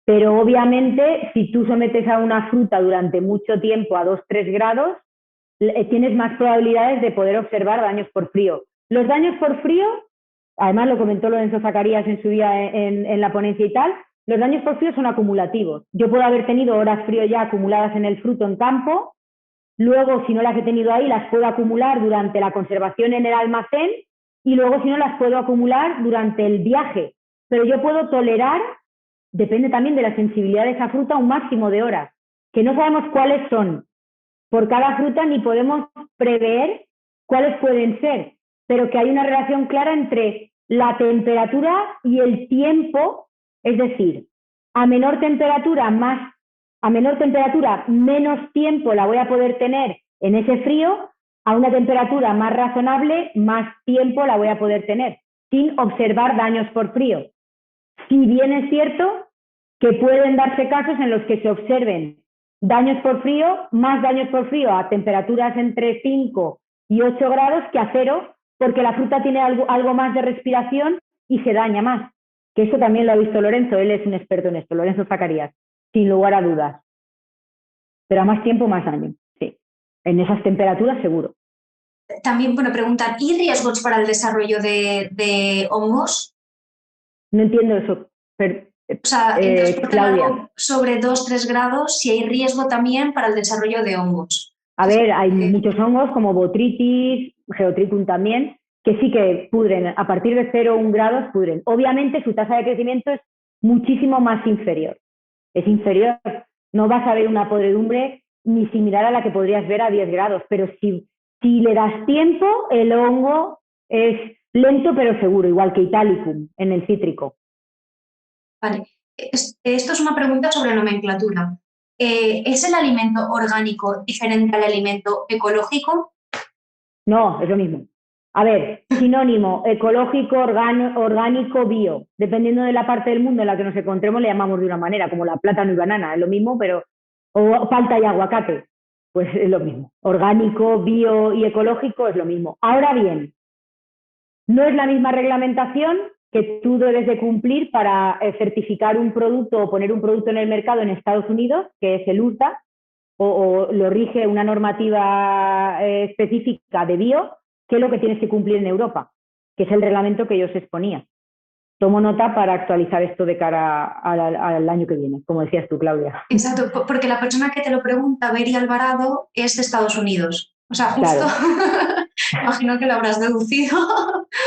Pero obviamente, si tú sometes a una fruta durante mucho tiempo a 2-3 grados, tienes más probabilidades de poder observar daños por frío. Los daños por frío, además lo comentó Lorenzo Zacarías en su día en la ponencia y tal, los daños por frío son acumulativos. Yo puedo haber tenido horas frío ya acumuladas en el fruto en campo, luego si no las he tenido ahí las puedo acumular durante la conservación en el almacén y luego si no las puedo acumular durante el viaje. Pero yo puedo tolerar, depende también de la sensibilidad de esa fruta, un máximo de horas, que no sabemos cuáles son por cada fruta ni podemos prever cuáles pueden ser, pero que hay una relación clara entre la temperatura y el tiempo, es decir, a menor temperatura menos tiempo la voy a poder tener en ese frío, a una temperatura más razonable, más tiempo la voy a poder tener, sin observar daños por frío. Si bien es cierto que pueden darse casos en los que se observen daños por frío, más daños por frío a temperaturas entre 5 y 8 grados que a 0, porque la fruta tiene algo más de respiración y se daña más. Que eso también lo ha visto Lorenzo, él es un experto en esto, Lorenzo Zacarías, sin lugar a dudas. Pero a más tiempo, más daño, sí. En esas temperaturas, seguro. También, bueno, preguntan, ¿y riesgos para el desarrollo de hongos? No entiendo eso, pero, O sea, en transporte Claudia. largo sobre 2-3 grados, si hay riesgo también para el desarrollo de hongos. A ver, hay muchos hongos como Botrytis, Geotrichum también, que sí que pudren, a partir de 0,1 grados pudren. Obviamente su tasa de crecimiento es muchísimo más inferior. Es inferior. No vas a ver una podredumbre ni similar a la que podrías ver a 10 grados, pero si le das tiempo, el hongo es lento pero seguro, igual que Italicum en el cítrico. Vale, esto es una pregunta sobre nomenclatura. ¿Es el alimento orgánico diferente al alimento ecológico? No, es lo mismo. A ver, sinónimo, ecológico, orgánico, bio. Dependiendo de la parte del mundo en la que nos encontremos, le llamamos de una manera, como la plátano y banana, es lo mismo, pero. O palta y aguacate, pues es lo mismo. Orgánico, bio y ecológico es lo mismo. Ahora bien, no es la misma reglamentación que tú debes de cumplir para certificar un producto o poner un producto en el mercado en Estados Unidos, que es el USDA, o lo rige una normativa específica de bio, que es lo que tienes que cumplir en Europa, que es el reglamento que yo os exponía. Tomo nota para actualizar esto de cara al año que viene, como decías tú, Claudia. Exacto, porque la persona que te lo pregunta, Beri Alvarado, es de Estados Unidos. O sea, justo, claro. Imagino que lo habrás deducido.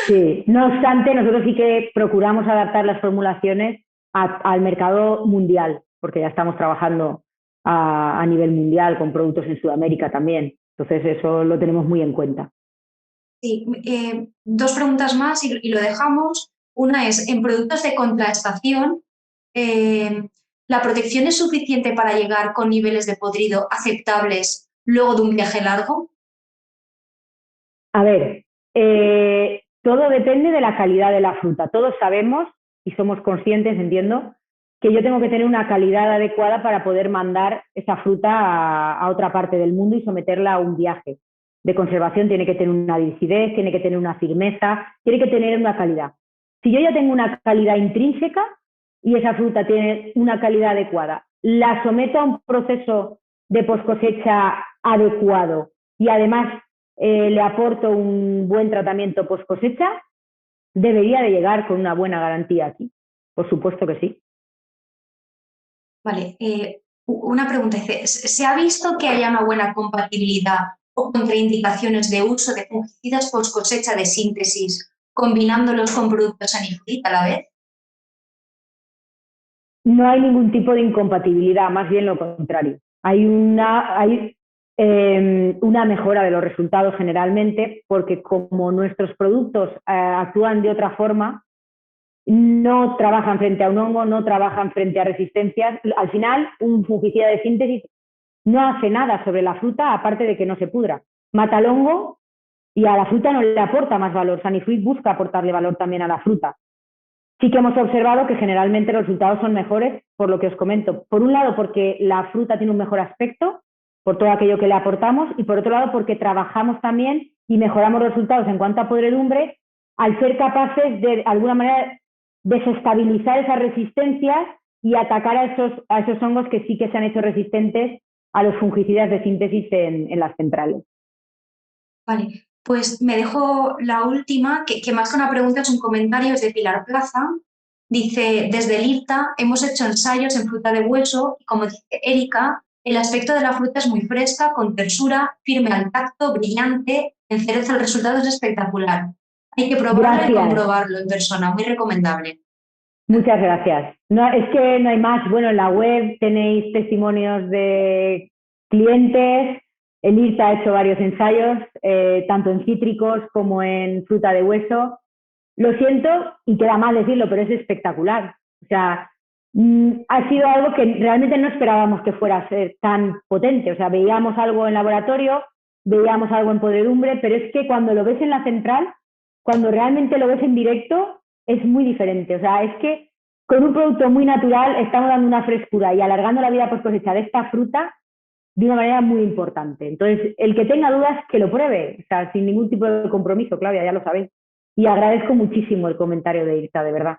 Sí, no obstante, nosotros sí que procuramos adaptar las formulaciones al mercado mundial, porque ya estamos trabajando a nivel mundial con productos en Sudamérica también. Entonces, eso lo tenemos muy en cuenta. Sí, dos preguntas más y lo dejamos. Una es, en productos de contraestación, ¿la protección es suficiente para llegar con niveles de podrido aceptables luego de un viaje largo? A ver, todo depende de la calidad de la fruta. Todos sabemos y somos conscientes, entiendo, que yo tengo que tener una calidad adecuada para poder mandar esa fruta a otra parte del mundo y someterla a un viaje de conservación. Tiene que tener una lucidez, tiene que tener una firmeza, tiene que tener una calidad. Si yo ya tengo una calidad intrínseca y esa fruta tiene una calidad adecuada, la someto a un proceso de post-cosecha adecuado y además le aporto un buen tratamiento post-cosecha, debería de llegar con una buena garantía aquí. Por supuesto que sí. Vale, una pregunta. ¿Se ha visto que haya una buena compatibilidad o contraindicaciones de uso de fungicidas post cosecha de síntesis combinándolos con productos Anifrit a la vez? No hay ningún tipo de incompatibilidad, más bien lo contrario. Hay una mejora de los resultados generalmente, porque como nuestros productos actúan de otra forma, no trabajan frente a un hongo, no trabajan frente a resistencias. Al final, un fungicida de síntesis no hace nada sobre la fruta, aparte de que no se pudra. Mata el hongo y a la fruta no le aporta más valor. Sanifruit busca aportarle valor también a la fruta. Sí que hemos observado que generalmente los resultados son mejores, por lo que os comento. Por un lado, porque la fruta tiene un mejor aspecto, por todo aquello que le aportamos, y por otro lado, porque trabajamos también y mejoramos los resultados en cuanto a podredumbre, al ser capaces de alguna manera, desestabilizar esas resistencias y atacar a esos hongos que sí que se han hecho resistentes a los fungicidas de síntesis en las centrales. Vale, pues me dejo la última, que más que una pregunta es un comentario, es de Pilar Plaza. Dice, desde el IRTA hemos hecho ensayos en fruta de hueso y como dice Erika, el aspecto de la fruta es muy fresca, con tersura, firme al tacto, brillante, en cereza el resultado es espectacular. Hay que probarlo y comprobarlo en persona, muy recomendable. Muchas gracias. No, es que no hay más. Bueno, en la web tenéis testimonios de clientes. El IRTA ha hecho varios ensayos, tanto en cítricos como en fruta de hueso. Lo siento, y queda mal decirlo, pero es espectacular. O sea, ha sido algo que realmente no esperábamos que fuera a ser tan potente. O sea, veíamos algo en laboratorio, veíamos algo en podredumbre, pero es que cuando lo ves en la central, cuando realmente lo ves en directo, es muy diferente. O sea, es que con un producto muy natural estamos dando una frescura y alargando la vida post cosecha de esta fruta de una manera muy importante. Entonces, el que tenga dudas, que lo pruebe, o sea, sin ningún tipo de compromiso, Claudia, ya lo sabéis. Y agradezco muchísimo el comentario de Irta, de verdad.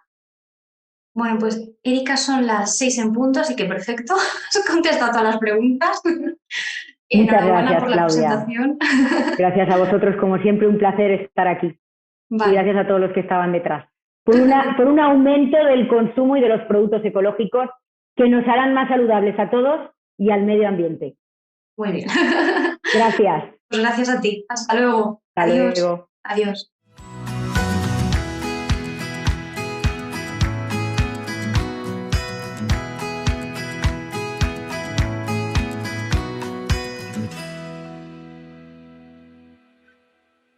Bueno, pues Erika, son las 6 en punto, así que perfecto. Has contestado todas las preguntas. Muchas Enhorabuena gracias, por la Claudia. presentación. Gracias a vosotros, como siempre, un placer estar aquí. Vale. Y gracias a todos los que estaban detrás. Por un aumento del consumo y de los productos ecológicos que nos harán más saludables a todos y al medio ambiente. Muy bien. Gracias. Pues gracias a ti. Hasta luego. Hasta Adiós. luego. Adiós.